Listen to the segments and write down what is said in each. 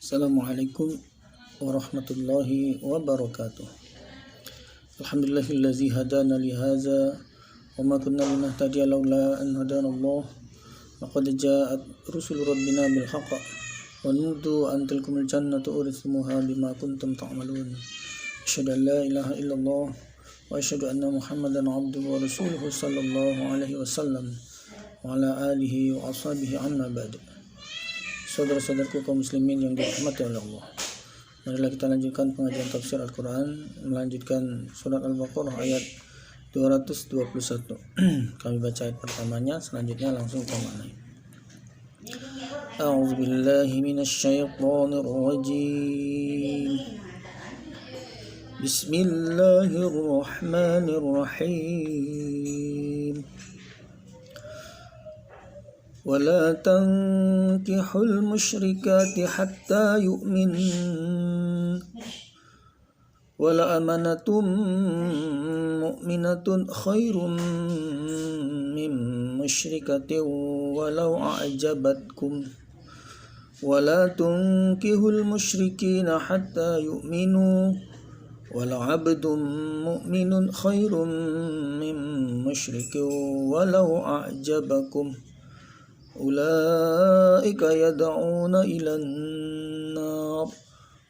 Assalamualaikum warahmatullahi wabarakatuh. Alhamdulillahillazi hadana li hadza wa ma kunna linahtadiya laula an hadanallah. Laqad ja'at rusul rabbina bil haqq wa nudu an tilkumul jannatu urithumuha bima kuntum ta'malun. Asyhadu an la ilaha illallah wa asyhadu anna Muhammadan abduhu wa rasuluhu sallallahu alaihi wasallam wa ala alihi wa ashabihi amma ba'du. Saudara-saudaraku kaum muslimin yang dirahmati oleh Allah, marilah kita lanjutkan pengajian tafsir Al-Quran, melanjutkan surat Al-Baqarah ayat 221. Kami baca ayat pertamanya, selanjutnya langsung kita maknai. A'udzubillahi minasyaitonirrajim. Bismillahirrahmanirrahim. ولا تنكحوا المشركات حتى يؤمنن ولأمنة مؤمنة خير من مشركة ولو أعجبتكم ولا تنكحوا المشركين حتى يؤمنوا ولعبد مؤمن خير من مشرك ولو أعجبكم أولئك يدعون إلى النار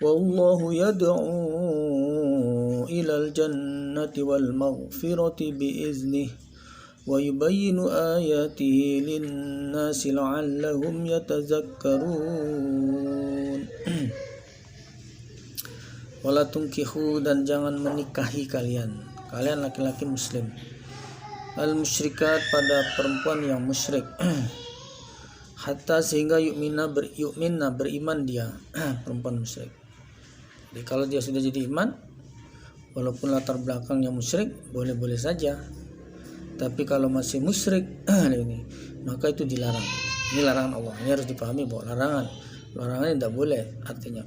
والله يدعو إلى الجنة والمغفرة بإذنه ويبين آياته للناس لعلهم يتذكرون. Wala tunkihu, dan jangan menikahi kalian laki-laki muslim, al-musyrikat, pada perempuan yang musyrik, hatta sehingga yu'minna beriman dia perempuan musyrik. Jadi kalau dia sudah jadi iman, walaupun latar belakangnya musyrik, boleh-boleh saja. Tapi kalau masih musyrik ini, maka itu dilarang. Ini larangan Allah. Ini harus dipahami bahwa larangannya tidak boleh. Artinya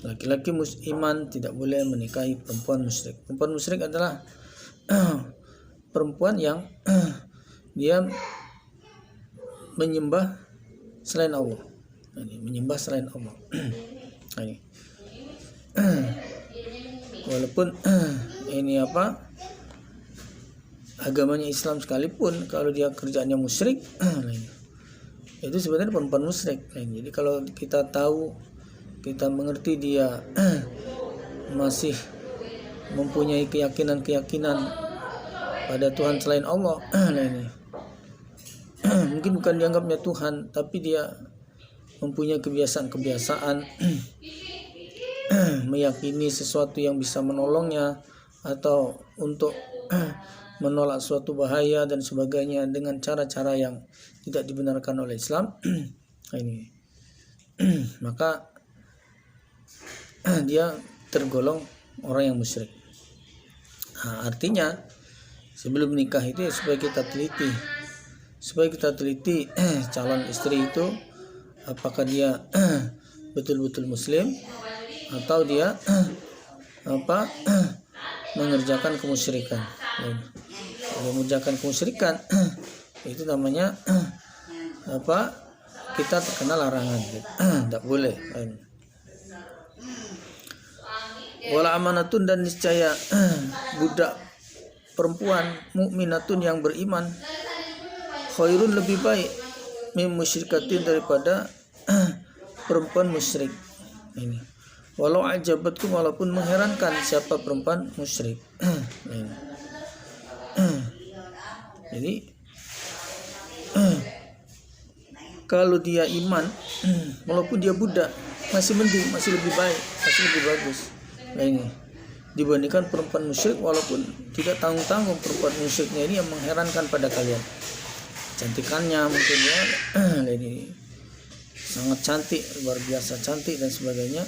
laki-laki iman tidak boleh menikahi perempuan musyrik. Perempuan musyrik adalah perempuan yang dia menyembah selain Allah. Menyembah selain Allah. Walaupun ini agamanya Islam sekalipun, kalau dia kerjaannya musyrik, itu sebenarnya perempuan musyrik. Jadi kalau kita tahu, kita mengerti dia masih mempunyai keyakinan pada Tuhan selain Allah, mungkin bukan dianggapnya Tuhan, tapi dia mempunyai kebiasaan meyakini sesuatu yang bisa menolongnya atau untuk menolak suatu bahaya dan sebagainya dengan cara-cara yang tidak dibenarkan oleh Islam. Maka dia tergolong orang yang musyrik. Artinya sebelum menikah itu ya supaya kita teliti calon istri itu apakah dia betul-betul muslim atau dia mengerjakan kemusyrikan. Kalau mengerjakan kemusyrikan itu namanya kita terkena larangan, tidak boleh. Wala amanatun, dan niscaya budak perempuan mukminatun yang beriman, khairun, lebih baik, min musyrikatin, daripada perempuan musyrik. Ini walau ajabatkum, walaupun mengherankan siapa perempuan musyrik. Jadi kalau dia iman, walaupun dia budak, masih mending, masih lebih baik, masih lebih bagus dibandingkan perempuan musyrik. Walaupun tidak tanggung-tanggung perempuan musyriknya ini yang mengherankan pada kalian, cantikannya mungkin ya, ini sangat cantik, luar biasa cantik dan sebagainya.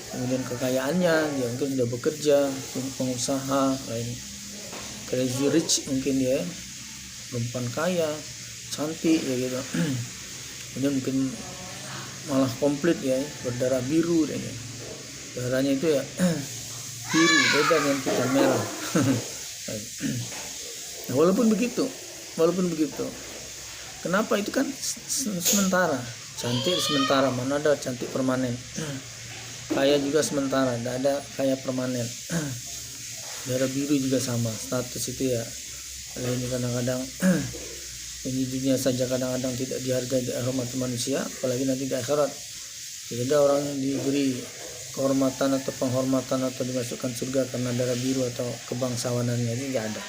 Kemudian kekayaannya, dia mungkin sudah bekerja, pengusaha, crazy rich mungkin dia, perempuan kaya, cantik ya gitu. Kemudian mungkin malah komplit ya, berdarah biru ya. Darahnya itu ya biru, beda dengan kita merah. Nah, walaupun begitu, kenapa itu kan sementara, Cantik sementara, mana ada cantik permanen. Kaya juga sementara, tidak ada kaya permanen. Darah biru juga sama, status itu ya. Ini kadang-kadang ini dunia saja kadang-kadang tidak dihargai, dihormati manusia, apalagi nanti di akhirat. Tidak ada orang yang diberi kehormatan atau penghormatan atau dimasukkan surga karena darah biru atau kebangsawanannya, ini tidak ada.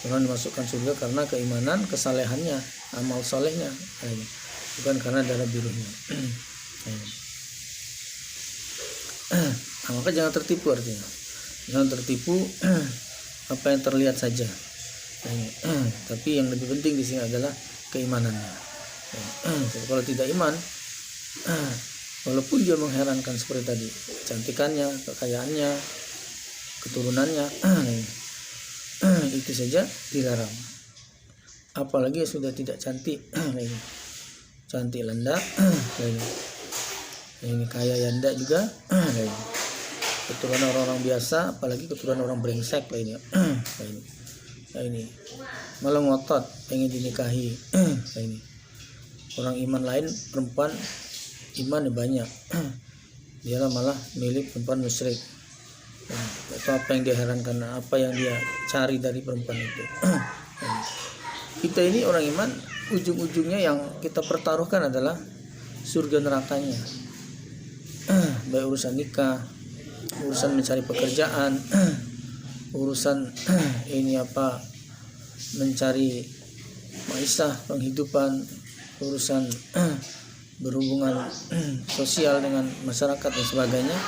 Orang dimasukkan surga karena keimanan, kesalehannya, amal solehnya, bukan karena darah birunya. Maka jangan tertipu, artinya jangan tertipu apa yang terlihat saja. Tapi yang lebih penting di sini adalah keimanannya. Kalau tidak iman, walaupun dia mengherankan seperti tadi, cantikannya, kekayaannya, keturunannya, itu saja dilarang. Apalagi sudah tidak cantik, cantik landak, ini kaya yanda juga, keturunan orang-orang biasa, apalagi keturunan orang brengsek lainnya. Ini malah ngotot pengen dinikahi. Ini orang iman lain, perempuan iman banyak, dia malah milik perempuan musyrik. Itu apa yang dia herankan, apa yang dia cari dari perempuan itu. Kita ini orang iman, ujung-ujungnya yang kita pertaruhkan adalah surga nerakanya. Baik urusan nikah, urusan mencari pekerjaan, urusan ini apa, mencari maisha, penghidupan, urusan berhubungan sosial dengan masyarakat dan sebagainya,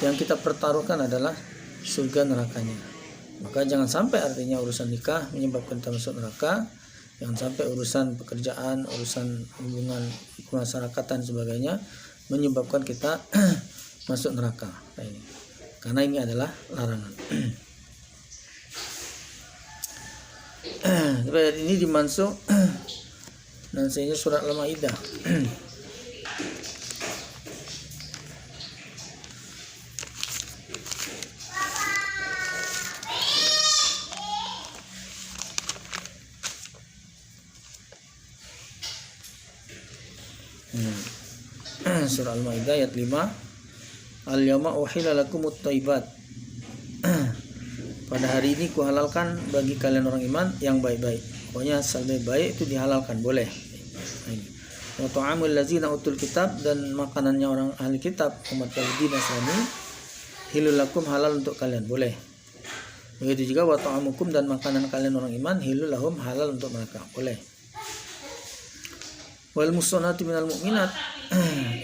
yang kita pertaruhkan adalah surga nerakanya. Maka jangan sampai artinya urusan nikah menyebabkan kita masuk neraka, jangan sampai urusan pekerjaan, urusan hubungan kemasyarakatan dan sebagainya menyebabkan kita masuk neraka. Karena ini adalah larangan. Ini dimansuk nansenya surat Al-Maidah. Surah Al-Maidah ayat 5. Al-yawma uhilla lakumut thayyibat. Pada hari ini kuhalalkan bagi kalian orang iman yang baik-baik. Pokoknya asal baik itu dihalalkan, boleh. Wa ta'amul ladzina utul kitab, dan makanannya orang ahli kitab umat Yahudi Nasrani, hilul lakum, halal untuk kalian, boleh. Begitu juga wa ta'amukum, dan makanan kalian orang iman, hilul lahum, halal untuk mereka, boleh. Wal musonatu minal mu'minat,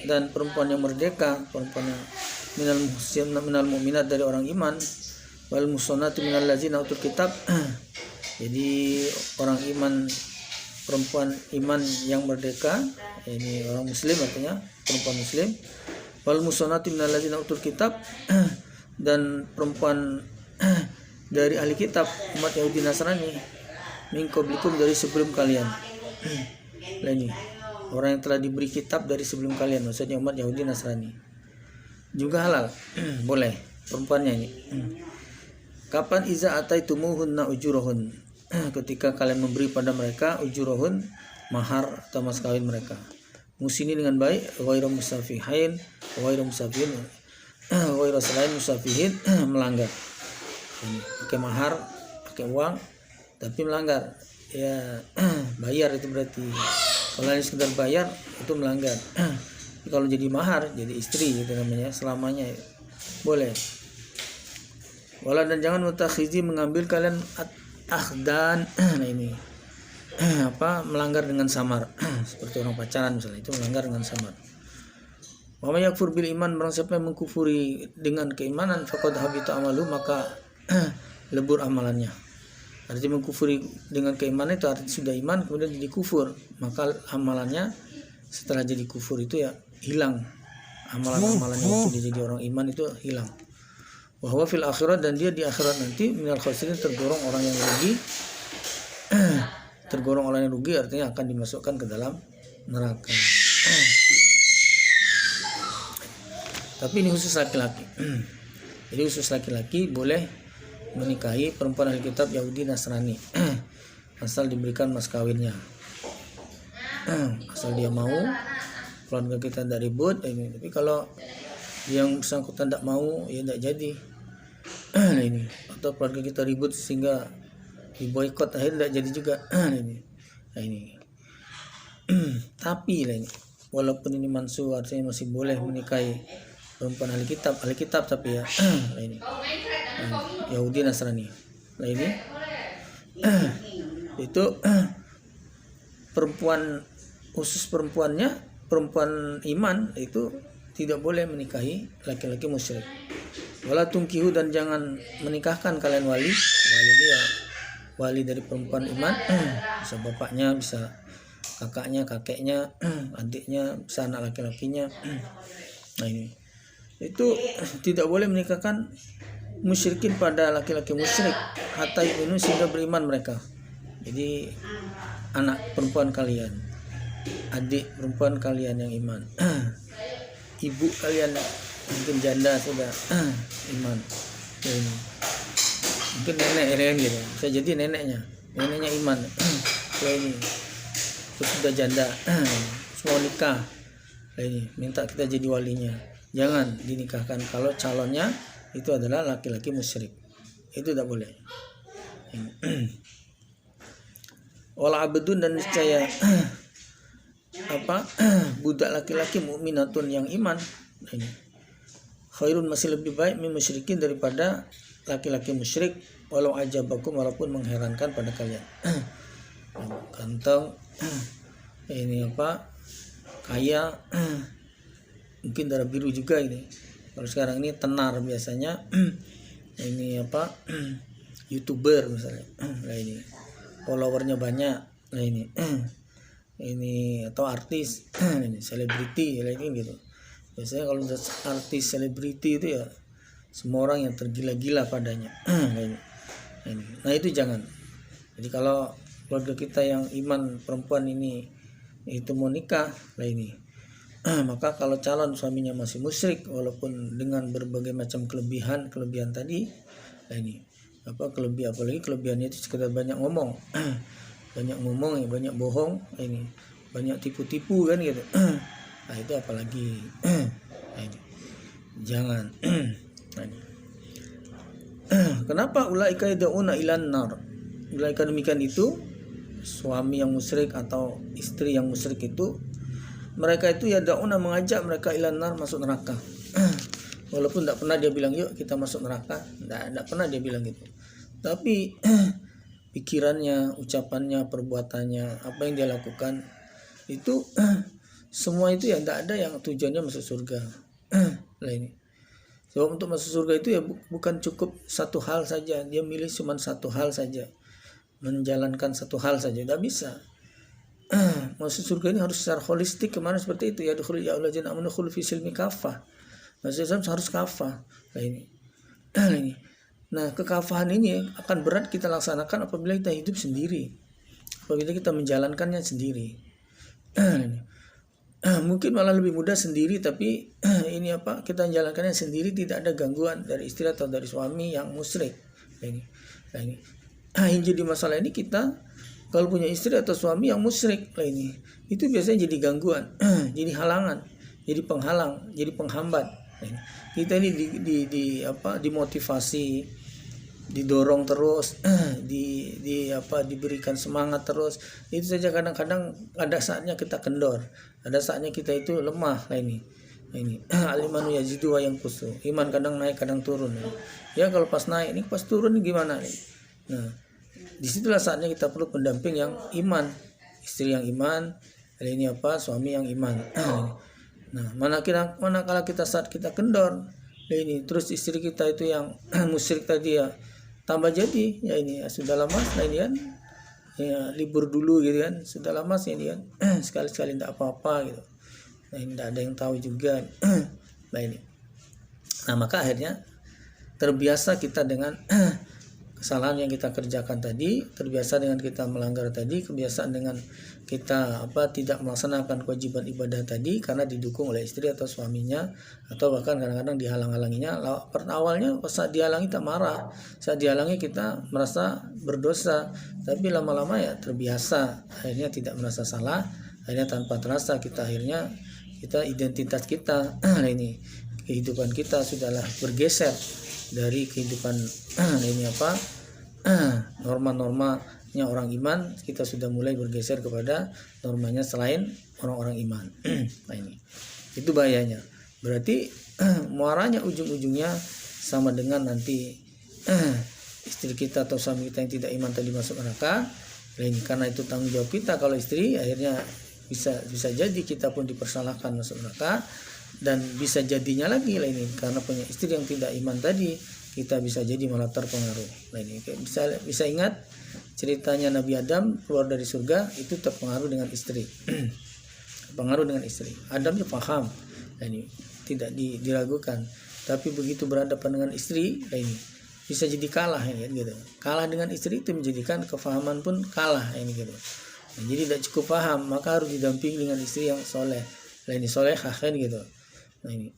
dan perempuan yang merdeka, perempuan yang minal mu'minat dari orang iman. Wal musonatu minal ladzina utul kitab, jadi orang iman, perempuan iman yang merdeka, ini orang muslim artinya perempuan muslim. Wal musonatu minal ladzina utul kitab, dan perempuan dari ahli kitab umat Yahudi Nasrani, min qablikum, dari sebelum kalian. Ini orang yang telah diberi kitab dari sebelum kalian, maksudnya umat Yahudi Nasrani, juga halal, boleh perempuannya ini. Kapan iza ataitumuhunna ujurahun, ketika kalian memberi pada mereka ujurahun, mahar atau mas kawin mereka, musini dengan baik, ghairu musafihin, ghairu musafihin, ghairu selain musafihin, melanggar. Ini pakai mahar, pakai uang, tapi melanggar, ya bayar itu berarti. Kalau ini sekedar bayar itu melanggar. Kalau jadi mahar, jadi istri gitu namanya, selamanya boleh. Wala, dan jangan mutakhizi, mengambil kalian ahdan, nah ini apa, melanggar dengan samar, seperti orang pacaran misalnya, itu melanggar dengan samar. Wa may yakfur bil iman, barang siapa yang mengkufuri dengan keimanan, faqad habita amalu, maka lebur amalannya. Artinya mengkufuri dengan keimanan itu artinya sudah iman kemudian jadi kufur, maka amalannya setelah jadi kufur itu ya hilang, amalan-amalannya waktu dia jadi orang iman itu hilang. Wa huwa fil akhirat, dan dia di akhirat nanti minal khasirin, tergolong orang yang rugi. Tergolong orang yang rugi artinya akan dimasukkan ke dalam neraka. Tapi ini khusus laki-laki. Jadi khusus laki-laki boleh menikahi perempuan ahli kitab Yahudi Nasrani asal diberikan mas kawinnya, asal dia mau keluarga kita tidak ribut ini. Tapi kalau yang bersangkutan tidak mau, ya tidak jadi. Nah, ini atau keluarga kita ribut sehingga diboikot, akhirnya tidak jadi juga. Nah, ini tapi lah ini, walaupun ini mansu artinya masih boleh menikahi perempuan ahli kitab tapi ya nah, ini Yahudi Nasrani. Nah, ini itu perempuan, khusus perempuan iman itu tidak boleh menikahi laki-laki musyrik. Wala tungkihu, dan jangan menikahkan kalian wali ini ya, wali dari perempuan iman, bisa bapaknya, bisa kakaknya, kakeknya, adiknya, bisa anak laki-lakinya. Nah, ini itu tidak boleh menikahkan musyrikin pada laki-laki musyrik hatta yu'minu, sehingga beriman mereka. Jadi anak perempuan kalian, adik perempuan kalian yang iman, ibu kalian mungkin janda sudah iman, ya ini. Mungkin nenek gitu, bisa jadi neneknya iman, ya ini terus sudah janda, semua nikah, ya ini minta kita jadi walinya, jangan dinikahkan kalau calonnya itu adalah laki-laki musyrik, itu tidak boleh. Wala abdun, dan niscaya budak laki-laki mukminatun yang iman, ini khairun, masih lebih baik min musyrikin, daripada laki-laki musyrik, walau ajabakum, walaupun mengherankan pada kalian. Ganteng, ini kaya, mungkin darah biru juga ini. Kalau sekarang ini tenar biasanya, ini YouTuber misalnya, nah ini followernya banyak, nah ini atau artis, ini selebriti, ini gitu. Biasanya kalau artis selebriti itu ya semua orang yang tergila-gila padanya. Nah, itu jangan. Jadi kalau keluarga kita yang iman perempuan ini itu mau nikah, nah ini maka kalau calon suaminya masih musyrik, walaupun dengan berbagai macam kelebihan tadi, nah ini apalagi kelebihannya itu sekedar banyak ngomong, ya, banyak bohong, ini banyak tipu-tipu kan gitu. Nah, itu apalagi jangan. Kenapa ulaika yad'una ilan nar? Ulaika demikian itu, suami yang musyrik atau istri yang musyrik itu, mereka itu yad'una, mengajak mereka ilan nar, masuk neraka. Walaupun tidak pernah dia bilang yuk kita masuk neraka, tidak pernah dia bilang gitu. Tapi pikirannya, ucapannya, perbuatannya, apa yang dia lakukan itu semua itu ya tidak ada yang tujuannya masuk surga. Nah, ini sebab untuk masuk surga itu ya bukan cukup satu hal saja, dia milih cuma satu hal saja, menjalankan satu hal saja, tidak bisa. Masuk surga ini harus secara holistik, kemana seperti itu ya, dukhul ya Allah jana amanu khul fi silmi kafah, masuk Islam harus kafah. Nah, ini nah, kekafahan ini akan berat kita laksanakan apabila kita hidup sendiri, apabila kita menjalankannya sendiri. Mungkin malah lebih mudah sendiri, tapi ini kita menjalankannya sendiri, tidak ada gangguan dari istri atau dari suami yang musyrik. Ini yang jadi masalah ini, kita kalau punya istri atau suami yang musyrik, ini itu biasanya jadi gangguan, jadi halangan, jadi penghalang, jadi penghambat. Kita ini dimotivasi, didorong terus, diberikan semangat terus. Itu saja kadang-kadang ada saatnya kita kendor, ada saatnya kita itu lemah. Ini alimanu yazidu wa yanqusu, iman kadang naik kadang turun. Ya kalau pas naik ini, pas turun ini gimana nih? Nah, disitulah saatnya kita perlu pendamping yang iman, istri yang iman, ini suami yang iman. Nah, manakala kita saat kita kendor, ini terus istri kita itu yang musyrik tadi ya tambah jadi, ya ini sudah lama, nah ini kan ya, libur dulu gitu kan, sudah lama sih ini kan sekali-sekali tidak apa-apa gitu. Nah, ini tidak ada yang tahu juga. Nah, ini maka akhirnya terbiasa kita dengan kesalahan yang kita kerjakan tadi, terbiasa dengan kita melanggar tadi, kebiasaan dengan kita tidak melaksanakan kewajiban ibadah tadi karena didukung oleh istri atau suaminya, atau bahkan kadang-kadang dihalang-halanginya. Awalnya saat dihalangi tak marah, saat dihalangi kita merasa berdosa, tapi lama-lama ya terbiasa, akhirnya tidak merasa salah, akhirnya tanpa terasa kita akhirnya kita identitas kita nah ini kehidupan kita sudahlah bergeser dari kehidupan ini apa norma-normanya orang iman, kita sudah mulai bergeser kepada normanya selain orang-orang iman. Nah ini itu bahayanya. Berarti muaranya ujung-ujungnya sama dengan nanti istri kita atau suami kita yang tidak iman tadi masuk neraka. Nah ini karena itu tanggung jawab kita. Kalau istri akhirnya bisa jadi kita pun dipersalahkan masuk neraka, dan bisa jadinya lagi lah ini karena punya istri yang tidak iman tadi, kita bisa jadi malah terpengaruh. Nah ini bisa ingat ceritanya Nabi Adam keluar dari surga itu terpengaruh dengan istri. Pengaruh dengan istri. Adamnya paham. Nah ini tidak diragukan. Tapi begitu berhadapan dengan istri, nah ini bisa jadi kalah ini gitu. Kalah dengan istri itu menjadikan kefahaman pun kalah ini gitu. Nah, jadi tidak cukup paham, maka harus didampingi dengan istri yang soleh. Nah ini solehah kan gitu. Nah ini,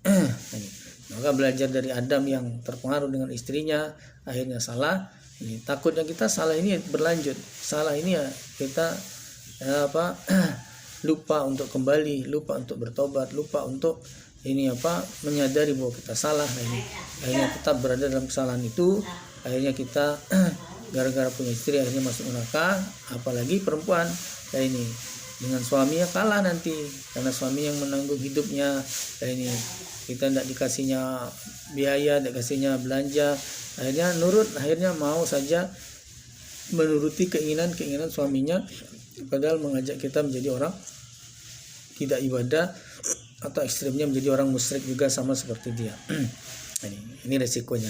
maka belajar dari Adam yang terpengaruh dengan istrinya akhirnya salah. Ini takutnya kita salah ini berlanjut. Salah ini ya kita lupa untuk kembali, lupa untuk bertobat, lupa untuk ini menyadari bahwa kita salah. Nah ini akhirnya tetap berada dalam kesalahan itu. Akhirnya kita gara-gara punya istri akhirnya masuk neraka. Apalagi perempuan, nah ini dengan suaminya kalah nanti karena suami yang menanggung hidupnya. Nah ini kita tidak dikasihnya biaya, tidak kasihnya belanja, akhirnya nurut, akhirnya mau saja menuruti keinginan suaminya, padahal mengajak kita menjadi orang tidak ibadah atau ekstrimnya menjadi orang musyrik juga sama seperti dia. Ini resikonya.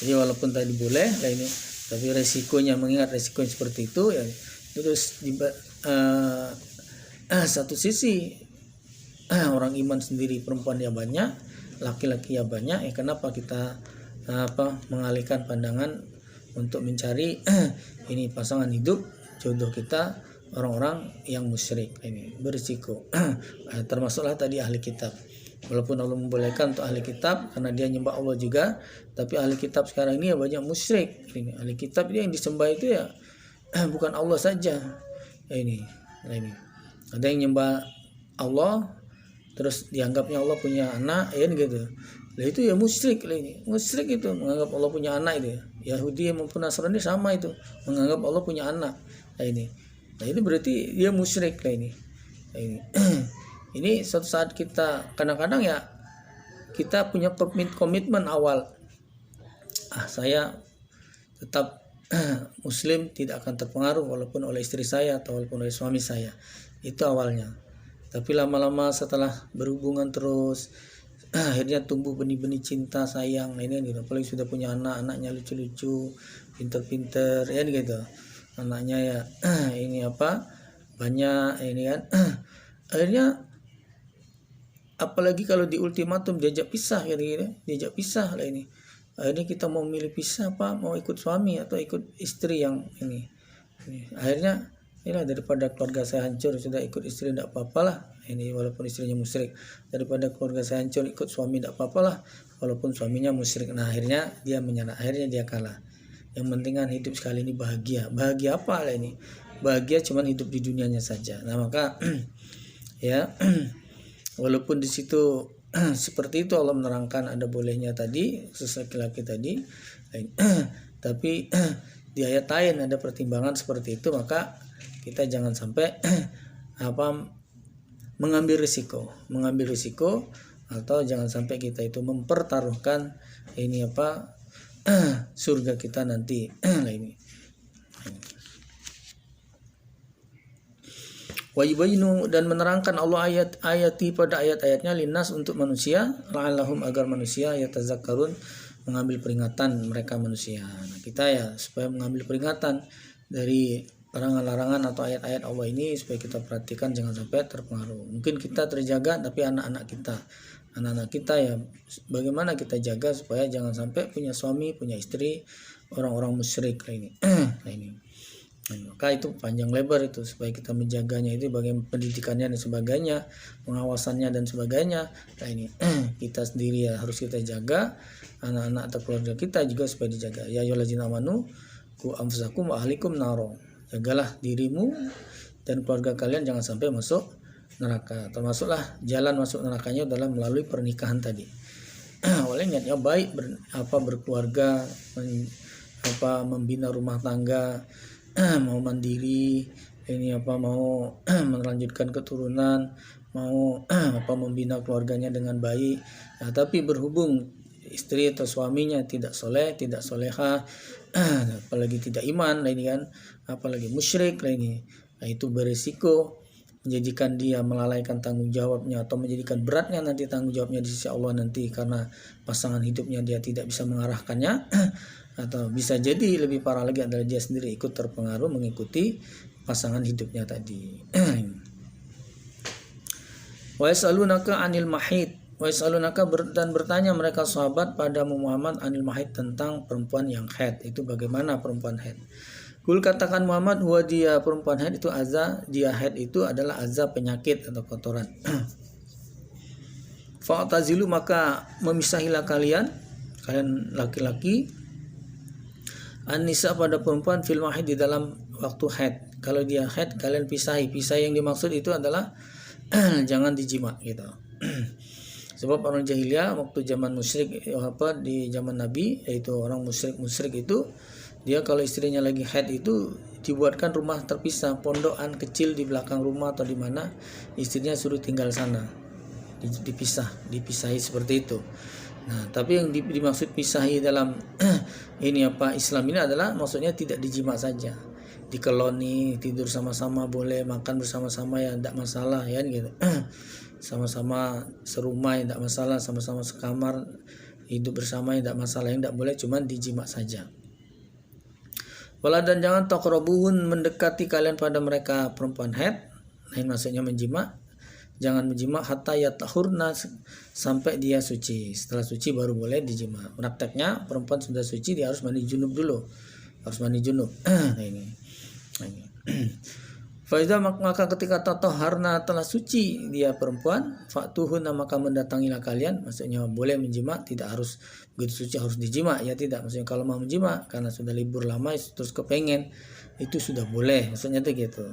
Jadi walaupun tadi boleh, nah ini tapi resikonya, mengingat resiko seperti itu ya, terus di satu sisi orang iman sendiri perempuan ya banyak, laki-laki ya banyak, ya kenapa kita mengalihkan pandangan untuk mencari ini pasangan hidup jodoh kita orang-orang yang musyrik. Ini berisiko. Termasuklah tadi ahli kitab. Walaupun Allah membolehkan untuk ahli kitab karena dia nyembah Allah juga, tapi ahli kitab sekarang ini ya banyak musyrik. Ini ahli kitab dia yang disembah itu ya bukan Allah saja. Ini ada yang nyembah Allah terus dianggapnya Allah punya anak ya gitu. Lah itu ya musyrik lah ini. Musyrik itu menganggap Allah punya anak itu. Yahudi maupun Nasrani sama itu, menganggap Allah punya anak. Nah ini. Nah itu berarti dia musyrik lah ini. Nah, ini. Ini suatu saat kita kadang-kadang ya kita punya komitmen awal. Saya tetap muslim, tidak akan terpengaruh walaupun oleh istri saya atau walaupun oleh suami saya. Itu awalnya. Tapi lama-lama setelah berhubungan terus akhirnya tumbuh benih-benih cinta sayang. Nah ini gitu. Apalagi sudah punya anaknya lucu-lucu, pinter-pinter ya gitu. Anaknya ya ini banyak ini kan. Akhirnya apalagi kalau di ultimatum diajak pisah gitu, diajak pisah lah ini. Akhirnya kita mau milih pisah mau ikut suami atau ikut istri yang ini. Akhirnya inilah daripada keluarga saya hancur sudah ikut istri tidak apa-apalah. Ini walaupun istrinya musyrik, daripada keluarga saya hancur ikut suami tidak apa-apalah walaupun suaminya musyrik. Nah akhirnya dia menyerah, akhirnya dia kalah. Yang penting kan hidup sekali ini bahagia. Bahagia apa lah ini? Bahagia cuman hidup di dunianya saja. Nah maka ya walaupun di situ seperti itu Allah menerangkan ada bolehnya tadi khusus laki-laki tadi, tapi di ayat lain ada pertimbangan seperti itu, maka kita jangan sampai mengambil risiko atau jangan sampai kita itu mempertaruhkan ini surga kita nanti lah ini. Wa yubayinu, dan menerangkan Allah ayati pada ayat-ayatnya linnas untuk manusia, la'allahum agar manusia yatazakkarun mengambil peringatan mereka manusia. Nah, kita ya supaya mengambil peringatan dari larangan-larangan atau ayat-ayat Allah ini supaya kita perhatikan jangan sampai terpengaruh. Mungkin kita terjaga tapi anak-anak kita ya bagaimana kita jaga supaya jangan sampai punya suami, punya istri orang-orang musyrik ini. Nah ini. Maka itu panjang lebar itu supaya kita menjaganya itu bagaimana pendidikannya dan sebagainya, pengawasannya dan sebagainya. Nah ini kita sendiri ya harus kita jaga, anak-anak atau keluarga kita juga supaya dijaga. Ya ayyuhallazina amanu qu anfusakum wa ahlikum naro. Jagalah dirimu dan keluarga kalian jangan sampai masuk neraka. Termasuklah jalan masuk nerakanya adalah melalui pernikahan tadi. Awalnya niatnya baik, berkeluarga, membina rumah tangga, mau mandiri, mau melanjutkan keturunan, mau membina keluarganya dengan baik. Nah, tapi berhubung istri atau suaminya tidak soleh, tidak soleha, apalagi tidak iman, apalagi musyrik, nah, itu berisiko menjadikan dia melalaikan tanggung jawabnya atau menjadikan beratnya nanti tanggung jawabnya di sisi Allah nanti karena pasangan hidupnya dia tidak bisa mengarahkannya. Atau bisa jadi lebih parah lagi adalah dia sendiri ikut terpengaruh mengikuti pasangan hidupnya tadi. Wa yasalunaka 'anil mahid. Wa yasalunaka dan bertanya mereka sahabat pada Muhammad anil mahid tentang perempuan yang haid. Itu bagaimana perempuan haid? Kul katakan Muhammad, huwa dia perempuan haid itu azza, dia haid itu adalah azza penyakit atau kotoran. Fa'tazilu maka memisahilah kalian laki-laki an-nisa pada perempuan fil mahid di dalam waktu haid. Kalau dia haid kalian pisahi. Pisah yang dimaksud itu adalah jangan dijima gitu. Sebab orang jahiliyah waktu zaman musyrik di zaman Nabi, yaitu orang musyrik itu dia kalau istrinya lagi haid itu dibuatkan rumah terpisah, pondokan kecil di belakang rumah atau di mana istrinya suruh tinggal sana, dipisahi seperti itu. Nah, tapi yang dimaksud pisahi dalam Islam ini adalah maksudnya tidak dijima saja, dikeloni, tidur sama-sama boleh, makan bersama-sama ya tidak masalah ya gitu. Sama-sama serumah ya tidak masalah, sama-sama sekamar hidup bersama ya tidak masalah, yang tidak boleh cuma dijima saja. Wala dan jangan taqrabuhun mendekati kalian pada mereka perempuan haid. Nah, maksudnya menjima. Jangan menjima hatta yatahurna sampai dia suci. Setelah suci baru boleh dijima. Prakteknya perempuan sudah suci dia harus mandi junub dulu. Harus mandi junub. Nah ini. Faiza maka ketika tatoharna telah suci dia perempuan, fatuhuna maka mendatangilah kalian. Maksudnya boleh menjima, tidak harus begitu suci harus dijima, ya tidak. Maksudnya kalau mau menjima karena sudah libur lama terus kepengen, itu sudah boleh. Maksudnya itu gitu.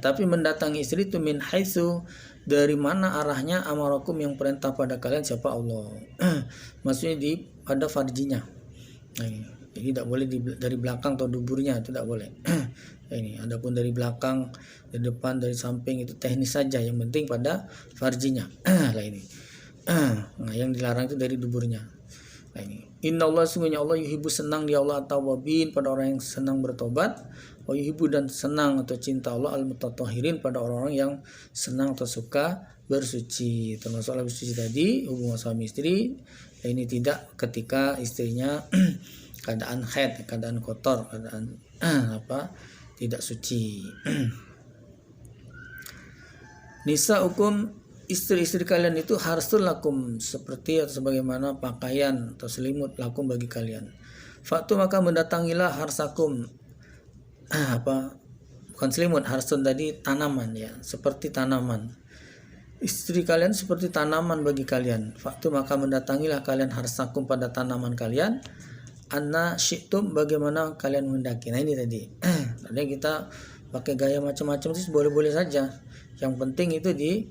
Tapi mendatangi istri itu min haitsu, dari mana arahnya amarakum yang perintah pada kalian siapa Allah. Maksudnya pada farjinya. Nah, jadi tidak boleh dari belakang atau duburnya, itu tidak boleh. Ini adapun dari belakang, dari depan, dari samping itu teknis saja, yang penting pada farjinya. Lah ini. Nah, yang dilarang itu dari duburnya. Nah ini. Innallaha sungguhnya Allah yuhibbu senang dia Allah at-tawwabin pada orang yang senang bertobat, wa yuhibbu dan senang atau cinta Allah al-mutatahhirin pada orang-orang yang senang atau suka bersuci. Termasuk bersuci tadi hubungan suami istri. Nah, ini tidak ketika istrinya keadaan haid, keadaan kotor, keadaan tidak suci. Nisa hukum istri-istri kalian itu harsul lakum, seperti atau sebagaimana pakaian atau selimut lakum bagi kalian. Faktu maka mendatangilah harsakum, bukan selimut, harsun tadi tanaman ya, seperti tanaman. Istri kalian seperti tanaman bagi kalian. Faktu maka mendatangilah kalian harsakum pada tanaman kalian. Anna syi'tum bagaimana kalian menghendaki. Nah ini tadi. Tadi kita pakai gaya macam-macam sih boleh-boleh saja. Yang penting itu di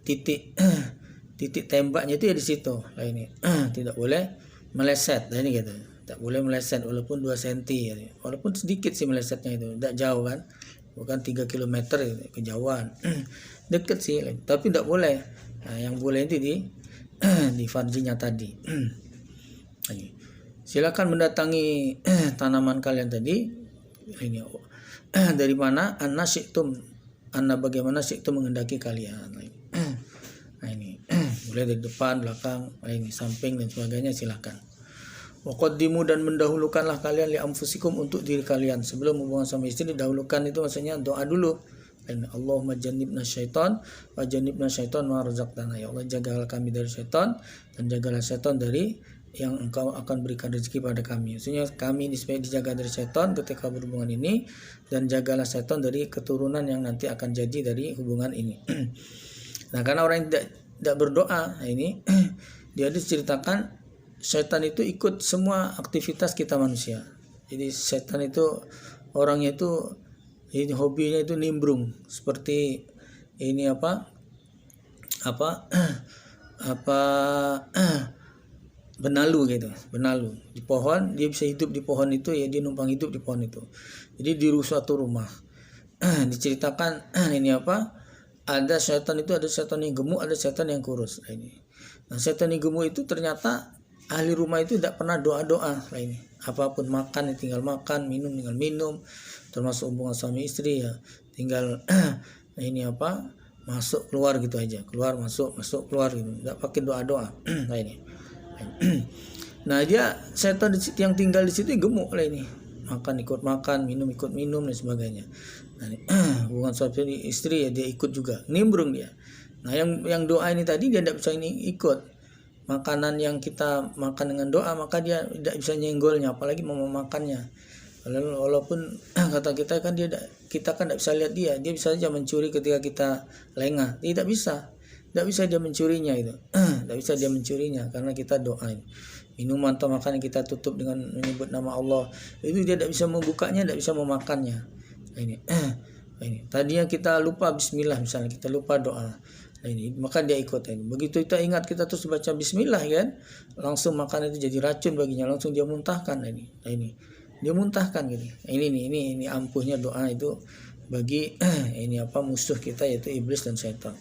titik tembaknya itu ya di situ. Nah ini tidak boleh meleset. Nah ini gitu. Tidak boleh meleset walaupun 2 cm ya. Walaupun sedikit sih melesetnya itu. Tidak jauh kan. Bukan 3 km kejauhan. Dekat sih, tapi tidak boleh. Nah, yang boleh itu di farjinya tadi. Silakan mendatangi tanaman kalian tadi. Ini dari mana? Anna syi'tum, anna bagaimana syi'tum menghendaki kalian. Nah ini boleh dari depan, belakang, ini samping dan sebagainya silakan. Wa qaddimu dan mendahulukanlah kalian li anfusikum untuk diri kalian. Sebelum hubungan sama istri didahulukan itu maksudnya doa dulu. Allahumma jannibna syaitan wa jannibna syaitan ma razaqtana. Ya Allah jagalah kami dari syaitan dan jagalah syaitan dari yang engkau akan berikan rezeki pada kami. Maksudnya kami ini supaya dijaga dari syaitan ketika berhubungan ini, dan jagalah syaitan dari keturunan yang nanti akan jadi dari hubungan ini. Nah karena orang yang tidak berdoa, nah ini dia diceritakan syaitan itu ikut semua aktivitas kita manusia. Jadi syaitan itu orangnya itu Ini hobinya itu nimbrung, seperti ini apa benalu gitu, benalu di pohon. Dia bisa hidup di pohon itu ya, dia numpang hidup di pohon itu. Jadi di suatu rumah diceritakan ini ada setan itu, ada setan yang gemuk, ada setan yang kurus. Nah, setan yang gemuk itu ternyata ahli rumah itu tidak pernah doa-doa. Apapun makan ya tinggal makan, minum tinggal minum, termasuk hubungan suami istri ya tinggal masuk keluar gitu aja, keluar masuk keluar gitu, nggak pakai doa-doa. Nah, dia setan yang tinggal di situ gemuk makan ikut makan, minum ikut minum dan sebagainya. Nah, hubungan suami istri ya dia ikut juga, nimbrung dia. Nah, yang doa ini tadi dia tidak bisa ikut. Makanan yang kita makan dengan doa, maka dia tidak bisa nyenggolnya, apalagi mau memakannya. Walaupun kata kita kan kita kan tidak bisa lihat dia bisa saja mencuri ketika kita lengah. Tidak bisa dia mencurinya itu. Tidak bisa dia mencurinya karena kita doa. Minuman atau makanan kita tutup dengan menyebut nama Allah, itu dia tidak bisa membukanya, tidak bisa memakannya. Ini tadinya kita lupa bismillah, misalnya kita lupa doa, maka dia ikut. Begitu kita ingat, kita terus baca bismillah kan, langsung makan itu jadi racun baginya, langsung dia muntahkan. Dia muntahkan gitu. Ini ampuhnya doa itu bagi musuh kita, yaitu iblis dan setan.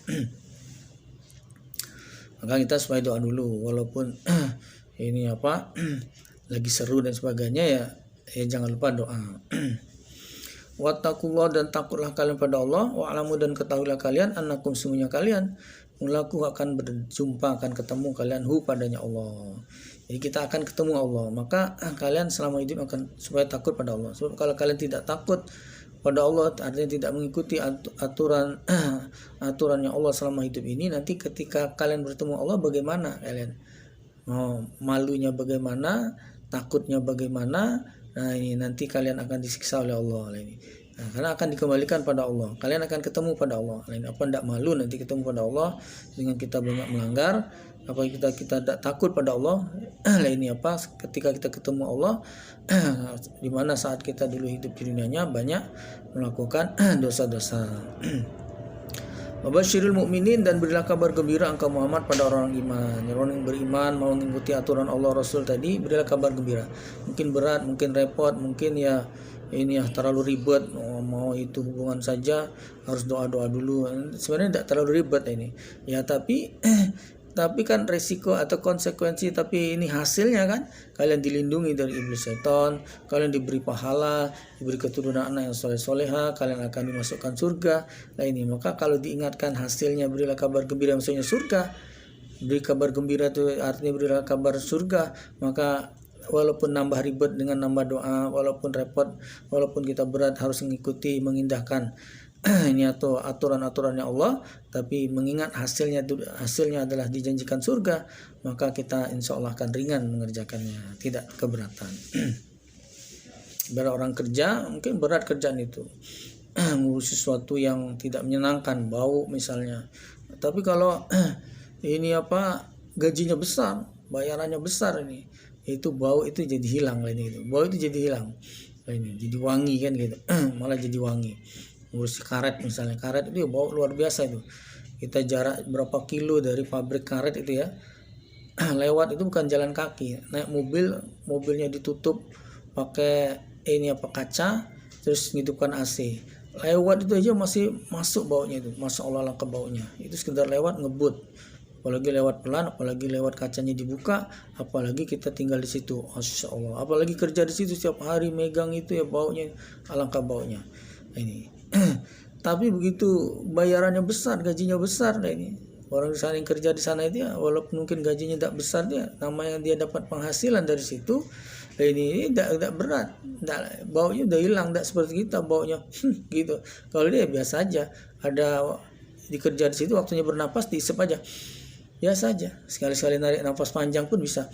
Maka kita supaya doa dulu, walaupun lagi seru dan sebagainya ya jangan lupa doa. Wattaqullah, dan takutlah kalian pada Allah, wa'lamu, dan ketahuilah kalian annakum, sungguhnya kalian mulaku, akan berjumpa, akan ketemu kalian padanya Allah. Jadi kita akan ketemu Allah, maka kalian selama hidup akan supaya takut pada Allah. Sebab kalau kalian tidak takut pada Allah, artinya tidak mengikuti aturannya Allah selama hidup ini, nanti ketika kalian bertemu Allah, bagaimana kalian? Malunya bagaimana, takutnya bagaimana? Nah, ini nanti kalian akan disiksa oleh Allah. Nah, karena akan dikembalikan pada Allah. Kalian akan ketemu pada Allah. Apa tidak malu nanti ketemu pada Allah dengan kita banyak melanggar? Apa kita tidak takut pada Allah? Ketika kita ketemu Allah, di mana saat kita dulu hidup di dunianya banyak melakukan dosa-dosa. Wabasyiril mu'minin, dan berilah kabar gembira engkau Muhammad pada orang iman. Orang yang beriman mau mengikuti aturan Allah Rasul tadi, berilah kabar gembira. Mungkin berat, mungkin repot, mungkin terlalu ribet, mau itu hubungan saja harus doa-doa dulu. Sebenarnya tidak terlalu ribet ini. Ya tapi kan resiko atau konsekuensi, tapi ini hasilnya kan kalian dilindungi dari iblis setan, kalian diberi pahala, diberi keturunan anak yang soleh-soleha, kalian akan dimasukkan surga. Nah, maka kalau diingatkan hasilnya, berilah kabar gembira, maksudnya surga. Beri kabar gembira itu artinya berilah kabar surga. Maka walaupun nambah ribet dengan nambah doa, walaupun repot, walaupun kita berat harus mengikuti, mengindahkan atau aturan-aturannya Allah, tapi mengingat hasilnya adalah dijanjikan surga, maka kita insya Allah akan ringan mengerjakannya, tidak keberatan. Bila orang kerja mungkin berat kerjaan itu, ngurus sesuatu yang tidak menyenangkan, bau misalnya. Tapi kalau gajinya besar, bayarannya besar, itu bau itu jadi hilang, bau itu jadi hilang, jadi wangi kan gitu, malah jadi wangi. Ngurus karet misalnya, karet itu bau luar biasa itu. Kita jarak berapa kilo dari pabrik karet itu ya, lewat itu bukan jalan kaki, naik mobilnya ditutup pakai kaca, terus ngidupkan AC, lewat itu aja masih masuk baunya itu, masya Allah langka baunya. Itu sekedar lewat ngebut, apalagi lewat pelan, apalagi lewat kacanya dibuka, apalagi kita tinggal di situ, masya Allah, apalagi kerja di situ setiap hari megang itu ya, baunya alangkah baunya. Tapi begitu bayarannya besar, gajinya besar, orang di sana yang kerja di sana itu ya, walaupun mungkin gajinya tidak besar, namanya dia dapat penghasilan dari situ. Ini tidak berat, baunya udah hilang, tidak seperti kita baunya gitu. Kalau dia biasa aja, ada dikerja di situ, waktunya bernapas diisep aja, biasa aja. Sekali-sekali narik nafas panjang pun bisa,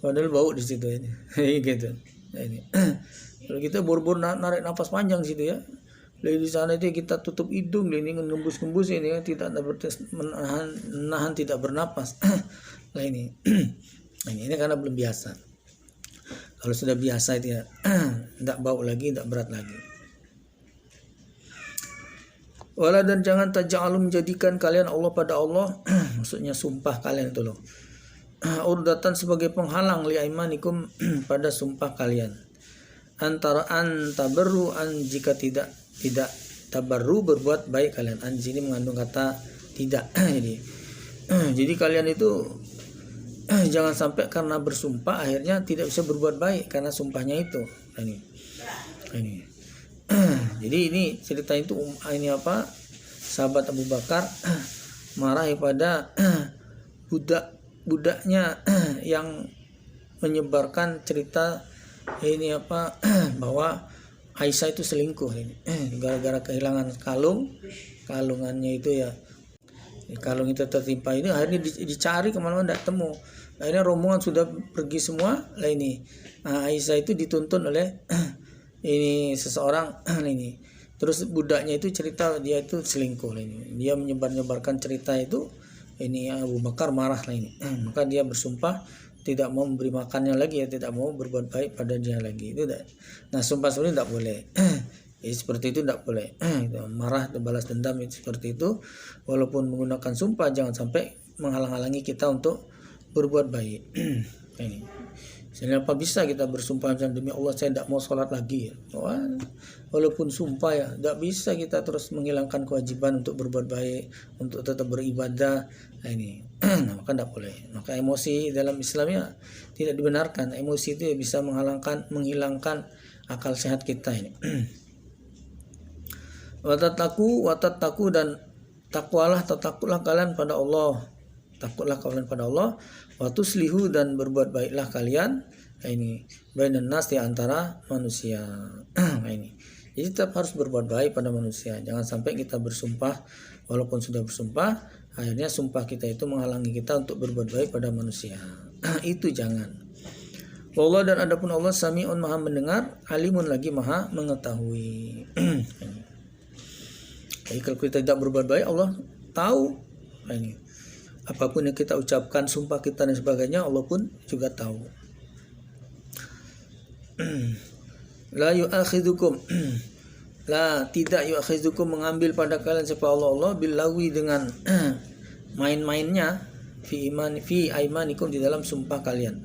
padahal bau di situ gitu. Kalau kita buru-buru narik nafas panjang di situ ya, di sana itu kita tutup hidung, ini ngembus-ngembus tidak menahan tidak bernapas. Nah ini karena belum biasa. Kalau sudah biasa itu ya tidak bau lagi, tidak berat lagi. Wala dan jangan taj'alu menjadikan kalian Allah pada Allah maksudnya sumpah kalian itu loh. Urdatan sebagai penghalang li aimanikum pada sumpah kalian. Antara tabarru an jika tidak tabarru berbuat baik kalian. An sini mengandung kata tidak. Jadi kalian itu jangan sampai karena bersumpah akhirnya tidak bisa berbuat baik karena sumpahnya itu. Ini. Jadi ini cerita itu ini apa? Sahabat Abu Bakar marah kepada budaknya yang menyebarkan cerita ini apa bahwa Aisyah itu selingkuh ini gara-gara kehilangan kalungannya itu ya. Kalung itu tertimpa ini akhirnya dicari kemana-mana tidak temu. Akhirnya rombongan sudah pergi semua lah ini. Nah, Aisyah itu dituntun oleh ini seseorang ini. Terus budaknya itu cerita dia itu selingkuh lah ini. Dia menyebarkan cerita itu ini Abu Bakar marah lah ini. Maka dia bersumpah tidak mau memberi makannya lagi ya, tidak mau berbuat baik pada dia lagi. Itu tidak. Nah, sumpah seperti itu tidak boleh. Seperti itu tidak boleh. Marah balas dendam itu seperti itu. Walaupun menggunakan sumpah jangan sampai menghalang-halangi kita untuk berbuat baik. Ini. Kenapa bisa kita bersumpah demi Allah saya tidak mau sholat lagi ya. Walaupun sumpah ya tidak bisa kita terus menghilangkan kewajiban untuk berbuat baik, untuk tetap beribadah. Nah, ini nah, maka tidak boleh. Maka emosi dalam Islamnya tidak dibenarkan. Emosi itu bisa menghilangkan akal sehat kita ini. Watataku dan takutlah kalian pada Allah. Takutlah kalian pada Allah. Watuslihu dan berbuat baiklah kalian. Nah, ini bainan nas di antara manusia. Nah, ini. Jadi tetap harus berbuat baik pada manusia. Jangan sampai kita bersumpah walaupun sudah bersumpah, akhirnya sumpah kita itu menghalangi kita untuk berbuat baik pada manusia. Itu jangan. Allah dan adapun Allah Sami'un Maha mendengar, Alimun lagi Maha mengetahui. Jadi kalau kita tidak berbuat baik, Allah tahu. Nah, ini. Apapun yang kita ucapkan, sumpah kita dan sebagainya, Allah pun juga tahu. La yu'akhidukum tidak yu'akhidukum mengambil pada kalian siapa Allah billawi dengan main-mainnya fi aimanikum di dalam sumpah kalian.